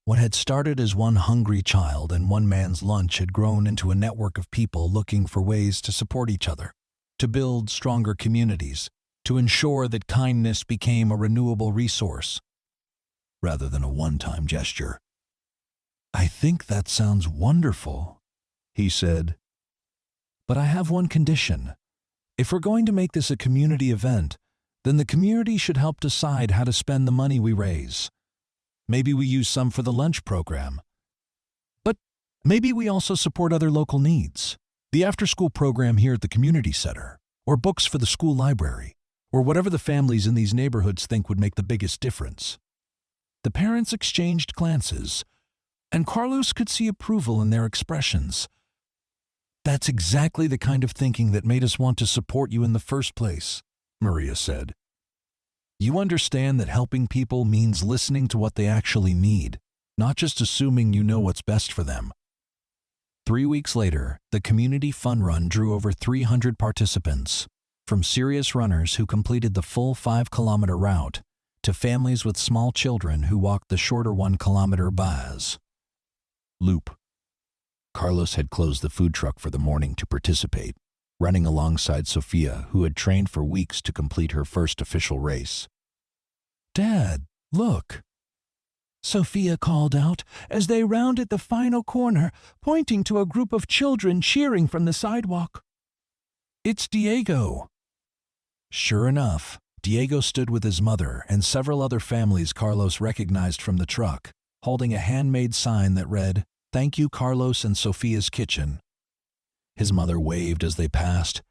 What had started as one hungry child and one man's lunch had grown into a network of people looking for ways to support each other, to build stronger communities, to ensure that kindness became a renewable resource, rather than a one-time gesture. "I think that sounds wonderful," he said. "But I have one condition. If we're going to make this a community event, then the community should help decide how to spend the money we raise. Maybe we use some for the lunch program. But maybe we also support other local needs. The after-school program here at the community center, or books for the school library, or whatever the families in these neighborhoods think would make the biggest difference." The parents exchanged glances, and Carlos could see approval in their expressions. "That's exactly the kind of thinking that made us want to support you in the first place," Maria said. "You understand that helping people means listening to what they actually need, not just assuming you know what's best for them." 3 weeks later, the community fun run drew over 300 participants, from serious runners who completed the full 5-kilometer route to families with small children who walked the shorter 1-kilometer bars. Loop. Carlos had closed the food truck for the morning to participate, running alongside Sophia, who had trained for weeks to complete her first official race. "Dad, look," Sophia called out as they rounded the final corner, pointing to a group of children cheering from the sidewalk. "It's Diego." Sure enough, Diego stood with his mother and several other families Carlos recognized from the truck, holding a handmade sign that read, "Thank you, Carlos and Sophia's Kitchen." His mother waved as they passed,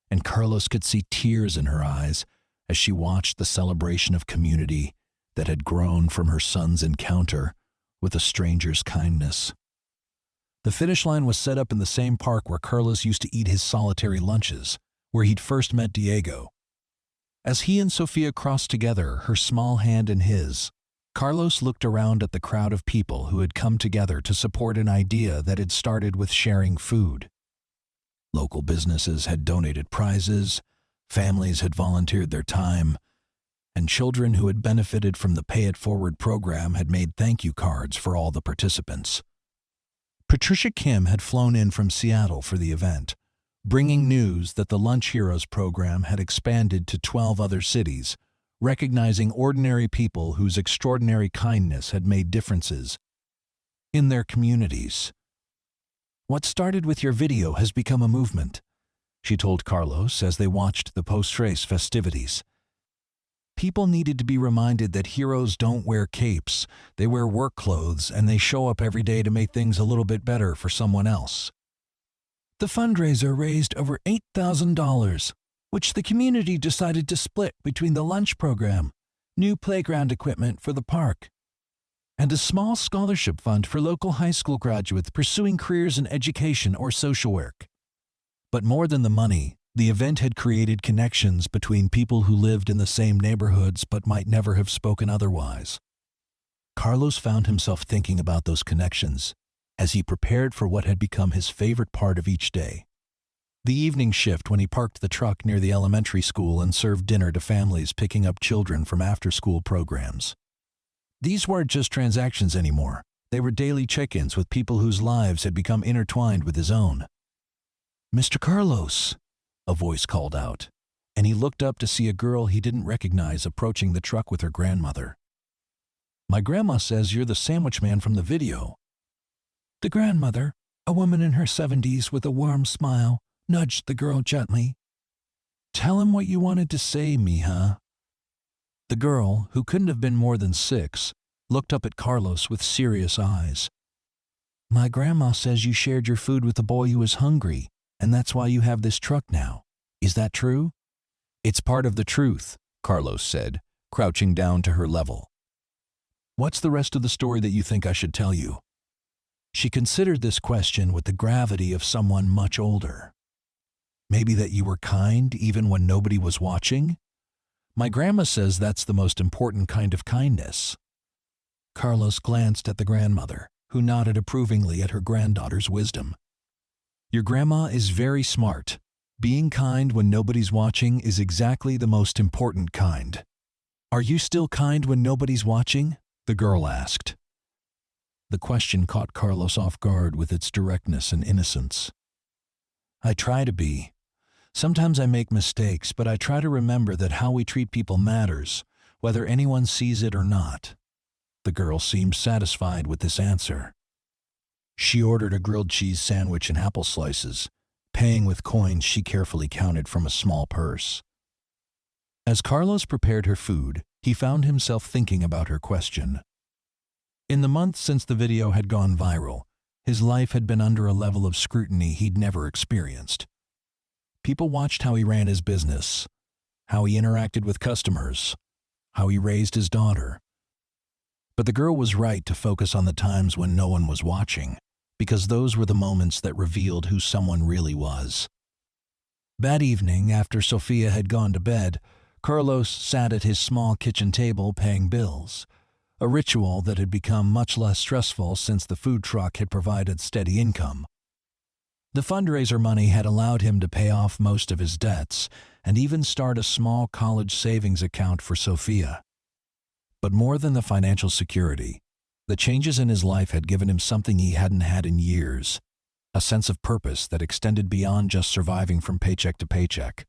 and Carlos could see tears in her eyes as she watched the celebration of community that had grown from her son's encounter with a stranger's kindness. The finish line was set up in the same park where Carlos used to eat his solitary lunches, where he'd first met Diego. As he and Sophia crossed together, her small hand in his, Carlos looked around at the crowd of people who had come together to support an idea that had started with sharing food. Local businesses had donated prizes, families had volunteered their time, and children who had benefited from the Pay It Forward program had made thank you cards for all the participants. Patricia Kim had flown in from Seattle for the event, bringing news that the Lunch Heroes program had expanded to 12 other cities, recognizing ordinary people whose extraordinary kindness had made differences in their communities. "What started with your video has become a movement," she told Carlos as they watched the post-race festivities. "People needed to be reminded that heroes don't wear capes, they wear work clothes, and they show up every day to make things a little bit better for someone else." The fundraiser raised over $8,000, which the community decided to split between the lunch program, new playground equipment for the park, and a small scholarship fund for local high school graduates pursuing careers in education or social work. But more than the money, the event had created connections between people who lived in the same neighborhoods but might never have spoken otherwise. Carlos found himself thinking about those connections as he prepared for what had become his favorite part of each day. The evening shift when he parked the truck near the elementary school and served dinner to families picking up children from after-school programs. These weren't just transactions anymore. They were daily check-ins with people whose lives had become intertwined with his own. "Mr. Carlos," a voice called out, and he looked up to see a girl he didn't recognize approaching the truck with her grandmother. "My grandma says you're the sandwich man from the video." The grandmother, a woman in her 70s with a warm smile, nudged the girl gently. "Tell him what you wanted to say, mija." The girl, who couldn't have been more than 6, looked up at Carlos with serious eyes. "My grandma says you shared your food with a boy who was hungry, and that's why you have this truck now. Is that true?" "It's part of the truth," Carlos said, crouching down to her level. "What's the rest of the story that you think I should tell you?" She considered this question with the gravity of someone much older. "Maybe that you were kind even when nobody was watching? My grandma says that's the most important kind of kindness." Carlos glanced at the grandmother, who nodded approvingly at her granddaughter's wisdom. "Your grandma is very smart. Being kind when nobody's watching is exactly the most important kind." "Are you still kind when nobody's watching?" the girl asked. The question caught Carlos off guard with its directness and innocence. "I try to be. Sometimes I make mistakes, but I try to remember that how we treat people matters, whether anyone sees it or not." The girl seemed satisfied with this answer. She ordered a grilled cheese sandwich and apple slices, paying with coins she carefully counted from a small purse. As Carlos prepared her food, he found himself thinking about her question. In the months since the video had gone viral, his life had been under a level of scrutiny he'd never experienced. People watched how he ran his business, how he interacted with customers, how he raised his daughter. But the girl was right to focus on the times when no one was watching, because those were the moments that revealed who someone really was. That evening, after Sofia had gone to bed, Carlos sat at his small kitchen table paying bills, a ritual that had become much less stressful since the food truck had provided steady income. The fundraiser money had allowed him to pay off most of his debts and even start a small college savings account for Sofia. But more than the financial security, the changes in his life had given him something he hadn't had in years, a sense of purpose that extended beyond just surviving from paycheck to paycheck.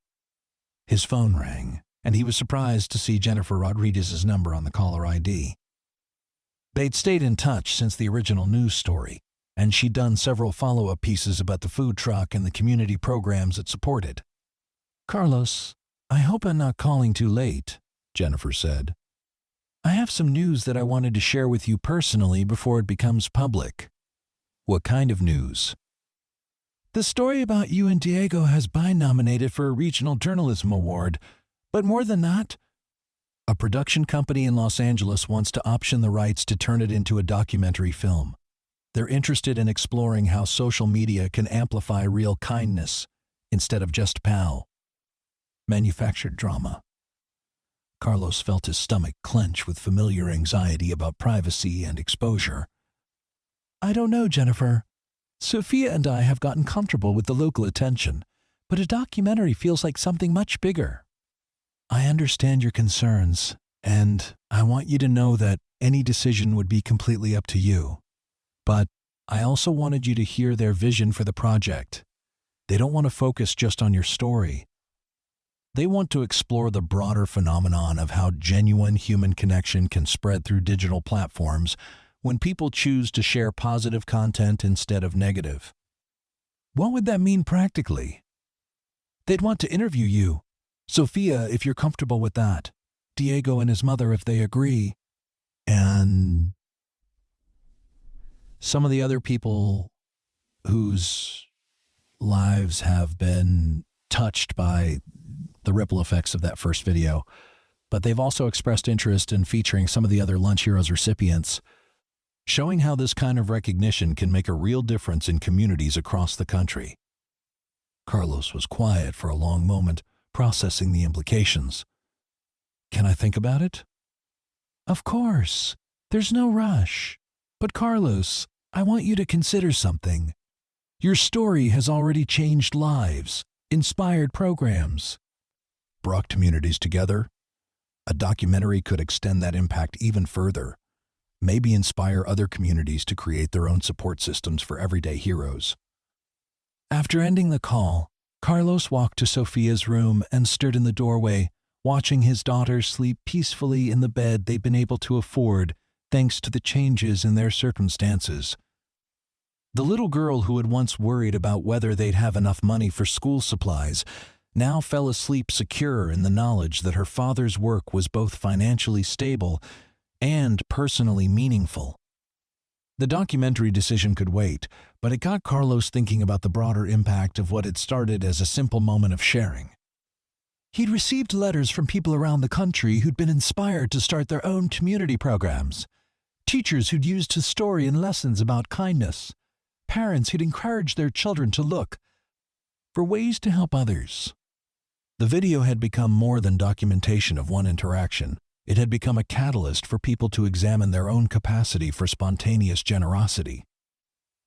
His phone rang, and he was surprised to see Jennifer Rodriguez's number on the caller ID. They'd stayed in touch since the original news story, and she'd done several follow-up pieces about the food truck and the community programs it supported. "Carlos, I hope I'm not calling too late," Jennifer said. "I have some news that I wanted to share with you personally before it becomes public." "What kind of news?" "The story about you and Diego has been nominated for a regional journalism award, but more than that, a production company in Los Angeles wants to option the rights to turn it into a documentary film. They're interested in exploring how social media can amplify real kindness instead of just manufactured drama." Carlos felt his stomach clench with familiar anxiety about privacy and exposure. "I don't know, Jennifer. Sofia and I have gotten comfortable with the local attention, but a documentary feels like something much bigger." "I understand your concerns, and I want you to know that any decision would be completely up to you. But I also wanted you to hear their vision for the project. They don't want to focus just on your story. They want to explore the broader phenomenon of how genuine human connection can spread through digital platforms when people choose to share positive content instead of negative." "What would that mean practically?" "They'd want to interview you. Sofia, if you're comfortable with that. Diego and his mother, if they agree. And some of the other people whose lives have been touched by the ripple effects of that first video, but they've also expressed interest in featuring some of the other Lunch Heroes recipients, showing how this kind of recognition can make a real difference in communities across the country. Carlos was quiet for a long moment, processing the implications. Can I think about it? Of course. There's no rush. But Carlos, I want you to consider something. Your story has already changed lives, inspired programs, brought communities together. A documentary could extend that impact even further, maybe inspire other communities to create their own support systems for everyday heroes. After ending the call, Carlos walked to Sophia's room and stood in the doorway, watching his daughter sleep peacefully in the bed they'd been able to afford thanks to the changes in their circumstances. The little girl who had once worried about whether they'd have enough money for school supplies now fell asleep secure in the knowledge that her father's work was both financially stable and personally meaningful. The documentary decision could wait, but it got Carlos thinking about the broader impact of what had started as a simple moment of sharing. He'd received letters from people around the country who'd been inspired to start their own community programs, teachers who'd used his story in lessons about kindness, parents who'd encouraged their children to look for ways to help others. The video had become more than documentation of one interaction. It had become a catalyst for people to examine their own capacity for spontaneous generosity.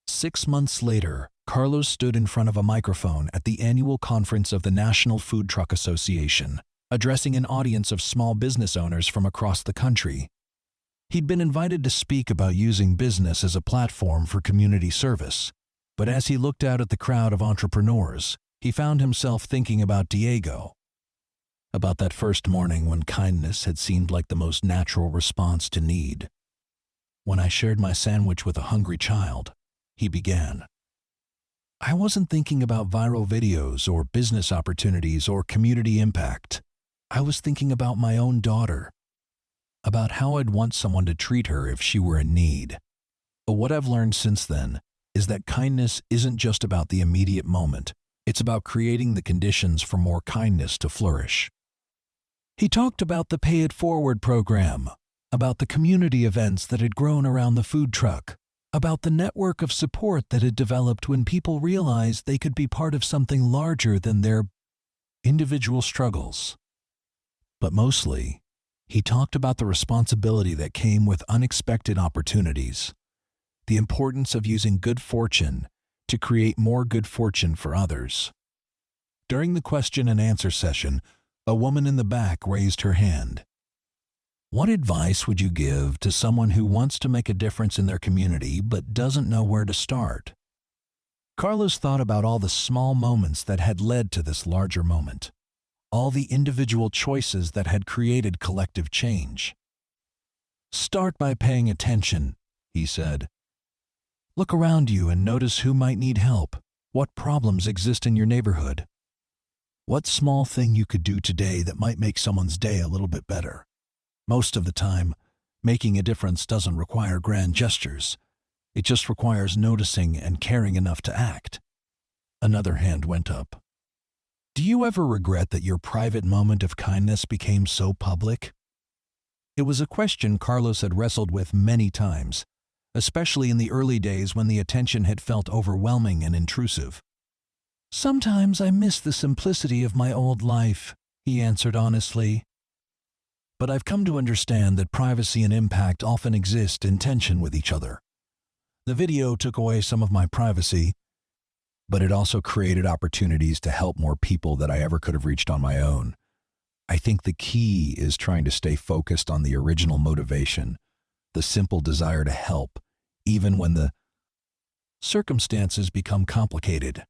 6 months later, Carlos stood in front of a microphone at the annual conference of the National Food Truck Association, addressing an audience of small business owners from across the country. He'd been invited to speak about using business as a platform for community service, but as he looked out at the crowd of entrepreneurs, he found himself thinking about Diego, about that first morning when kindness had seemed like the most natural response to need. When I shared my sandwich with a hungry child, he began. I wasn't thinking about viral videos or business opportunities or community impact. I was thinking about my own daughter, about how I'd want someone to treat her if she were in need. But what I've learned since then is that kindness isn't just about the immediate moment. It's about creating the conditions for more kindness to flourish. He talked about the Pay It Forward program, about the community events that had grown around the food truck, about the network of support that had developed when people realized they could be part of something larger than their individual struggles. But mostly, he talked about the responsibility that came with unexpected opportunities, the importance of using good fortune to create more good fortune for others. During the question and answer session, a woman in the back raised her hand. What advice would you give to someone who wants to make a difference in their community but doesn't know where to start? Carlos thought about all the small moments that had led to this larger moment, all the individual choices that had created collective change. Start by paying attention, he said. Look around you and notice who might need help, what problems exist in your neighborhood. What small thing you could do today that might make someone's day a little bit better. Most of the time, making a difference doesn't require grand gestures. It just requires noticing and caring enough to act. Another hand went up. Do you ever regret that your private moment of kindness became so public? It was a question Carlos had wrestled with many times, especially in the early days when the attention had felt overwhelming and intrusive. Sometimes I miss the simplicity of my old life, he answered honestly. But I've come to understand that privacy and impact often exist in tension with each other. The video took away some of my privacy, but it also created opportunities to help more people than I ever could have reached on my own. I think the key is trying to stay focused on the original motivation, the simple desire to help, even when the circumstances become complicated.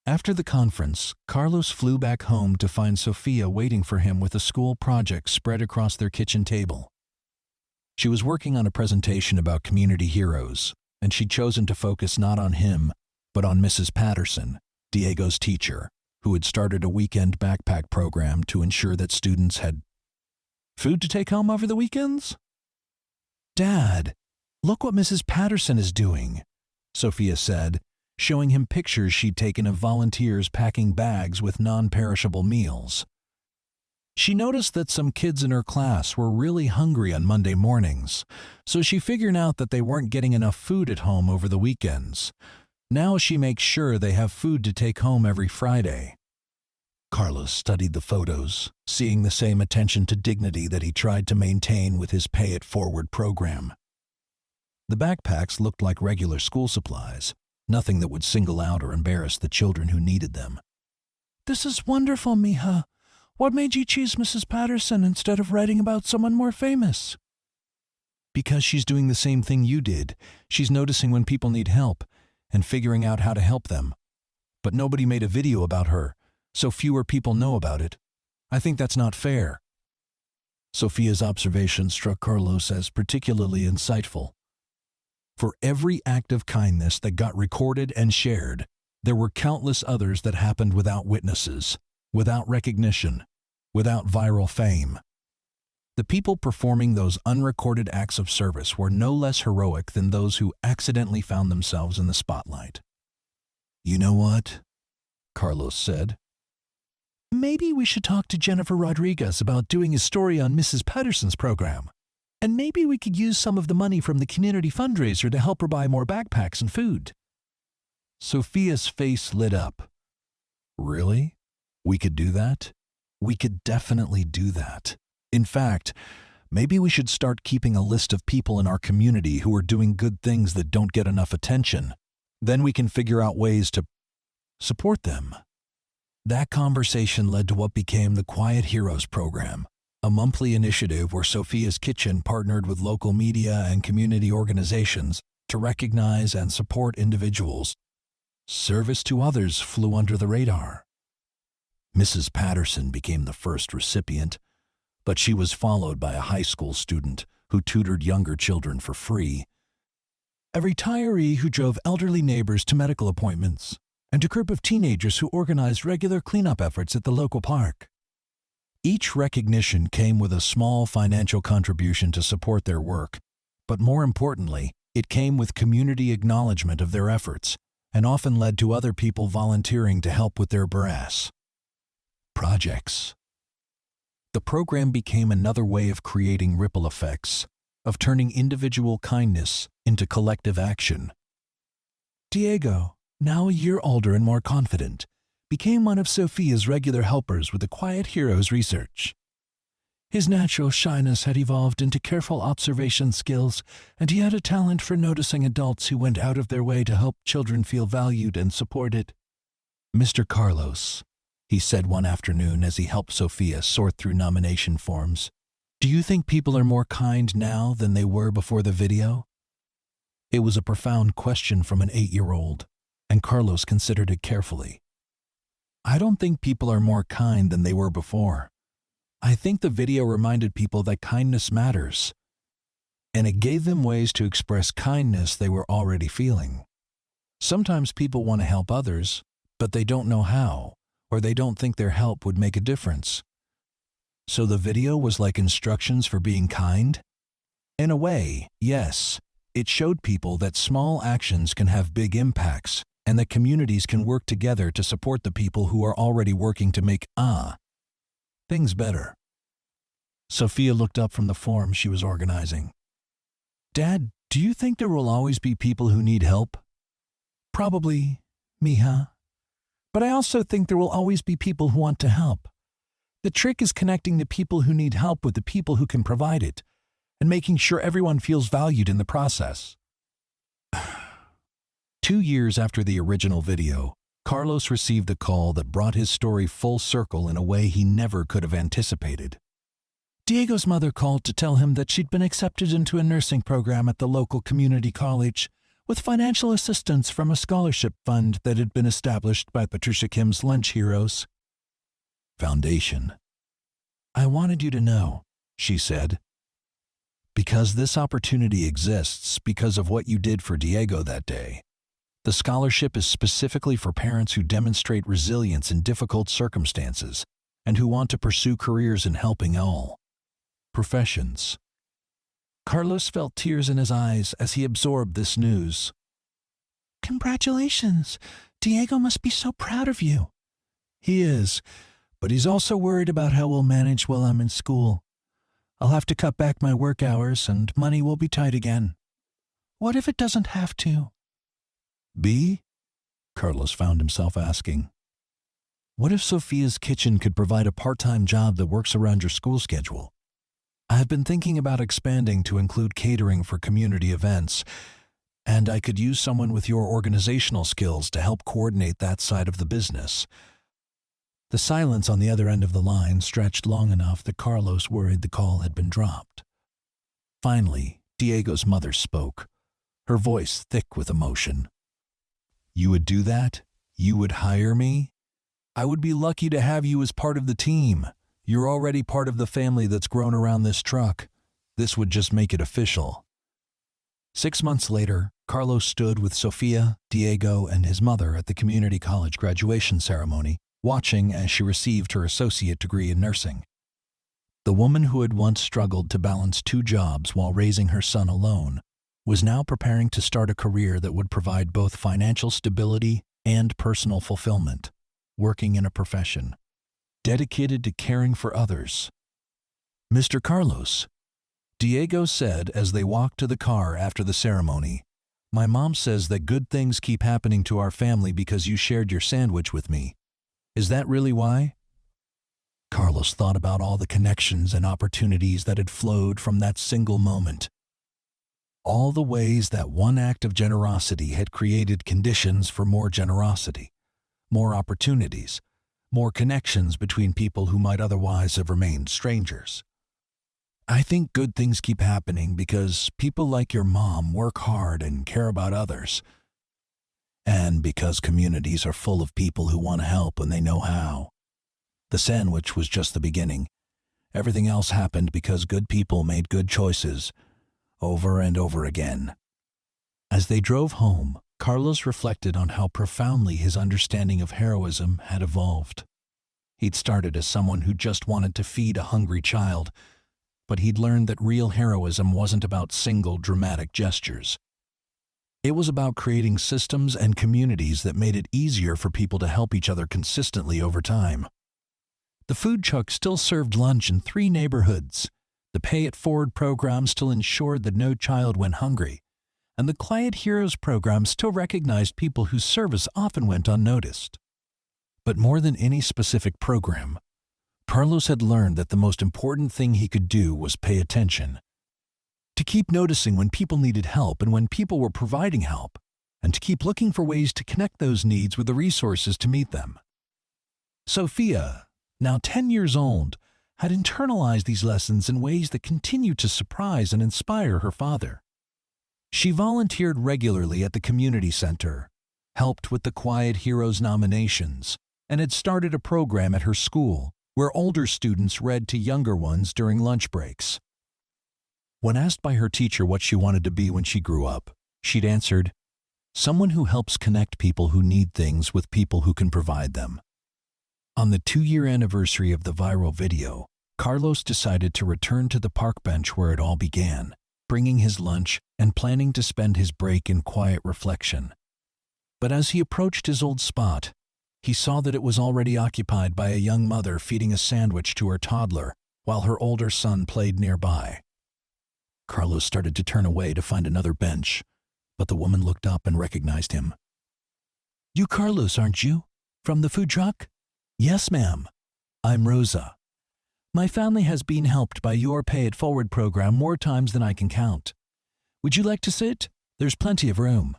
After the conference, Carlos flew back home to find Sophia waiting for him with a school project spread across their kitchen table. She was working on a presentation about community heroes, and she'd chosen to focus not on him, but on Mrs. Patterson, Diego's teacher, who had started a weekend backpack program to ensure that students had food to take home over the weekends. Dad, look what Mrs. Patterson is doing, Sophia said, showing him pictures she'd taken of volunteers packing bags with non-perishable meals. She noticed that some kids in her class were really hungry on Monday mornings, so she figured out that they weren't getting enough food at home over the weekends. Now she makes sure they have food to take home every Friday. Carlos studied the photos, seeing the same attention to dignity that he tried to maintain with his Pay It Forward program. The backpacks looked like regular school supplies, nothing that would single out or embarrass the children who needed them. "This is wonderful, mija. What made you choose Mrs. Patterson instead of writing about someone more famous?" "Because she's doing the same thing you did. She's noticing when people need help and figuring out how to help them. But nobody made a video about her, so fewer people know about it. I think that's not fair." Sophia's observation struck Carlos as particularly insightful. For every act of kindness that got recorded and shared, there were countless others that happened without witnesses, without recognition, without viral fame. The people performing those unrecorded acts of service were no less heroic than those who accidentally found themselves in the spotlight. "You know what?" Carlos said. "Maybe we should talk to Jennifer Rodriguez about doing a story on Mrs. Patterson's program. And maybe we could use some of the money from the community fundraiser to help her buy more backpacks and food." Sophia's face lit up. "Really? We could do that? We could definitely do that. In fact, maybe we should start keeping a list of people in our community who are doing good things that don't get enough attention. Then we can figure out ways to support them." That conversation led to what became the Quiet Heroes program, a monthly initiative where Sophia's Kitchen partnered with local media and community organizations to recognize and support individuals. Service to others flew under the radar. Mrs. Patterson became the first recipient, but she was followed by a high school student who tutored younger children for free, a retiree who drove elderly neighbors to medical appointments, and a group of teenagers who organized regular cleanup efforts at the local park. Each recognition came with a small financial contribution to support their work, but more importantly, it came with community acknowledgement of their efforts and often led to other people volunteering to help with their brass projects. The program became another way of creating ripple effects, of turning individual kindness into collective action. Diego, now a year older and more confident, became one of Sophia's regular helpers with the Quiet Heroes research. His natural shyness had evolved into careful observation skills, and he had a talent for noticing adults who went out of their way to help children feel valued and supported. "Mr. Carlos," he said one afternoon as he helped Sophia sort through nomination forms, "do you think people are more kind now than they were before the video?" It was a profound question from an 8-year-old, and Carlos considered it carefully. "I don't think people are more kind than they were before. I think the video reminded people that kindness matters, and it gave them ways to express kindness they were already feeling. Sometimes people want to help others, but they don't know how, or they don't think their help would make a difference. So the video was like instructions for being kind? In a way, yes. It showed people that small actions can have big impacts, and that communities can work together to support the people who are already working to make things better." Sophia looked up from the form she was organizing. "Dad, do you think there will always be people who need help?" "Probably, mija. But I also think there will always be people who want to help. The trick is connecting the people who need help with the people who can provide it, and making sure everyone feels valued in the process." 2 years after the original video, Carlos received a call that brought his story full circle in a way he never could have anticipated. Diego's mother called to tell him that she'd been accepted into a nursing program at the local community college with financial assistance from a scholarship fund that had been established by Patricia Kim's Lunch Heroes Foundation. "I wanted you to know," she said, "because this opportunity exists because of what you did for Diego that day. The scholarship is specifically for parents who demonstrate resilience in difficult circumstances and who want to pursue careers in helping all professions." Carlos felt tears in his eyes as he absorbed this news. Congratulations. Diego must be so proud of you. He is, but he's also worried about how we'll manage while I'm in school. I'll have to cut back my work hours and money will be tight again. What if it doesn't have to? B? Carlos found himself asking. What if Sophia's kitchen could provide a part-time job that works around your school schedule? I have been thinking about expanding to include catering for community events, and I could use someone with your organizational skills to help coordinate that side of the business. The silence on the other end of the line stretched long enough that Carlos worried the call had been dropped. Finally, Diego's mother spoke, her voice thick with emotion. You would do that? You would hire me? I would be lucky to have you as part of the team. You're already part of the family that's grown around this truck. This would just make it official. 6 months later, Carlos stood with Sofia, Diego, and his mother at the community college graduation ceremony, watching as she received her associate degree in nursing. The woman who had once struggled to balance 2 jobs while raising her son alone was now preparing to start a career that would provide both financial stability and personal fulfillment, working in a profession dedicated to caring for others. Mr. Carlos, Diego said as they walked to the car after the ceremony, my mom says that good things keep happening to our family because you shared your sandwich with me. Is that really why? Carlos thought about all the connections and opportunities that had flowed from that single moment. All the ways that one act of generosity had created conditions for more generosity, more opportunities, more connections between people who might otherwise have remained strangers. I think good things keep happening because people like your mom work hard and care about others. And because communities are full of people who want to help when they know how. The sandwich was just the beginning. Everything else happened because good people made good choices, over and over again. As they drove home, Carlos reflected on how profoundly his understanding of heroism had evolved. He'd started as someone who just wanted to feed a hungry child, but he'd learned that real heroism wasn't about single dramatic gestures. It was about creating systems and communities that made it easier for people to help each other consistently over time. The food truck still served lunch in 3 neighborhoods. The Pay It Forward program still ensured that no child went hungry, and the Quiet Heroes program still recognized people whose service often went unnoticed. But more than any specific program, Carlos had learned that the most important thing he could do was pay attention. To keep noticing when people needed help and when people were providing help, and to keep looking for ways to connect those needs with the resources to meet them. Sophia, now 10 years old, had internalized these lessons in ways that continued to surprise and inspire her father. She volunteered regularly at the community center, helped with the Quiet Heroes nominations, and had started a program at her school where older students read to younger ones during lunch breaks. When asked by her teacher what she wanted to be when she grew up, she'd answered, "Someone who helps connect people who need things with people who can provide them." On the 2-year anniversary of the viral video, Carlos decided to return to the park bench where it all began, bringing his lunch and planning to spend his break in quiet reflection. But as he approached his old spot, he saw that it was already occupied by a young mother feeding a sandwich to her toddler while her older son played nearby. Carlos started to turn away to find another bench, but the woman looked up and recognized him. "You Carlos, aren't you? From the food truck?" "Yes, ma'am. I'm Rosa. My family has been helped by your Pay It Forward program more times than I can count. Would you like to sit? There's plenty of room."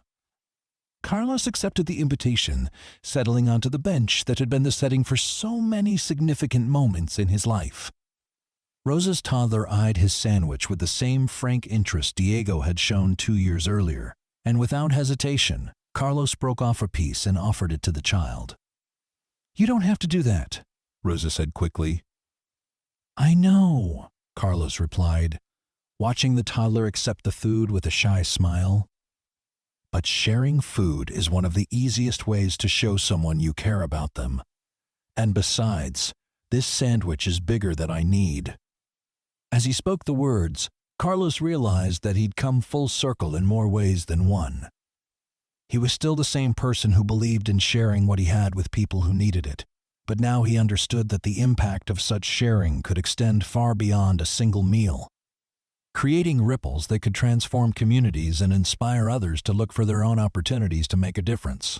Carlos accepted the invitation, settling onto the bench that had been the setting for so many significant moments in his life. Rosa's toddler eyed his sandwich with the same frank interest Diego had shown 2 years earlier, and without hesitation, Carlos broke off a piece and offered it to the child. "You don't have to do that," Rosa said quickly. "I know," Carlos replied, watching the toddler accept the food with a shy smile. But sharing food is one of the easiest ways to show someone you care about them. And besides, this sandwich is bigger than I need. As he spoke the words, Carlos realized that he'd come full circle in more ways than one. He was still the same person who believed in sharing what he had with people who needed it, but now he understood that the impact of such sharing could extend far beyond a single meal, creating ripples that could transform communities and inspire others to look for their own opportunities to make a difference.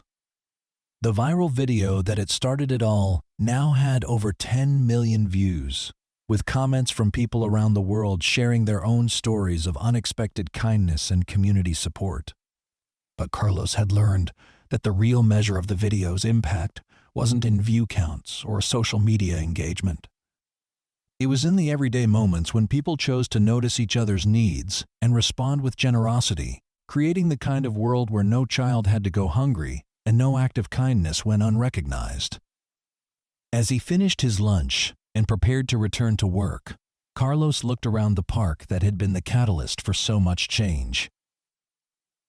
The viral video that had started it all now had over 10 million views, with comments from people around the world sharing their own stories of unexpected kindness and community support. But Carlos had learned that the real measure of the video's impact wasn't in view counts or social media engagement. It was in the everyday moments when people chose to notice each other's needs and respond with generosity, creating the kind of world where no child had to go hungry and no act of kindness went unrecognized. As he finished his lunch and prepared to return to work, Carlos looked around the park that had been the catalyst for so much change.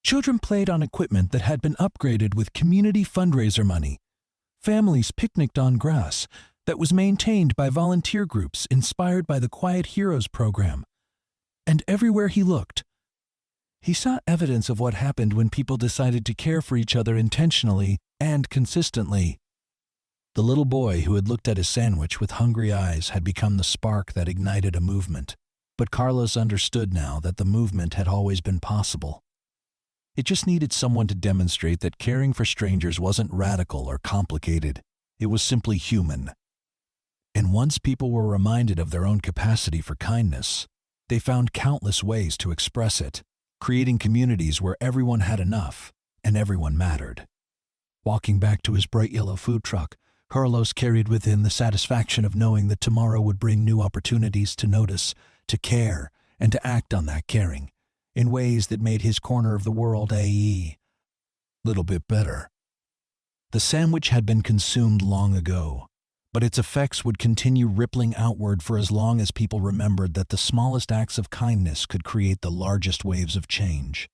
Children played on equipment that had been upgraded with community fundraiser money. Families picnicked on grass that was maintained by volunteer groups inspired by the Quiet Heroes program. And everywhere he looked, he saw evidence of what happened when people decided to care for each other intentionally and consistently. The little boy who had looked at his sandwich with hungry eyes had become the spark that ignited a movement. But Carlos understood now that the movement had always been possible. It just needed someone to demonstrate that caring for strangers wasn't radical or complicated. It was simply human. And once people were reminded of their own capacity for kindness, they found countless ways to express it, creating communities where everyone had enough and everyone mattered. Walking back to his bright yellow food truck, Carlos carried within the satisfaction of knowing that tomorrow would bring new opportunities to notice, to care, and to act on that caring, in ways that made his corner of the world a little bit better. The sandwich had been consumed long ago, but its effects would continue rippling outward for as long as people remembered that the smallest acts of kindness could create the largest waves of change.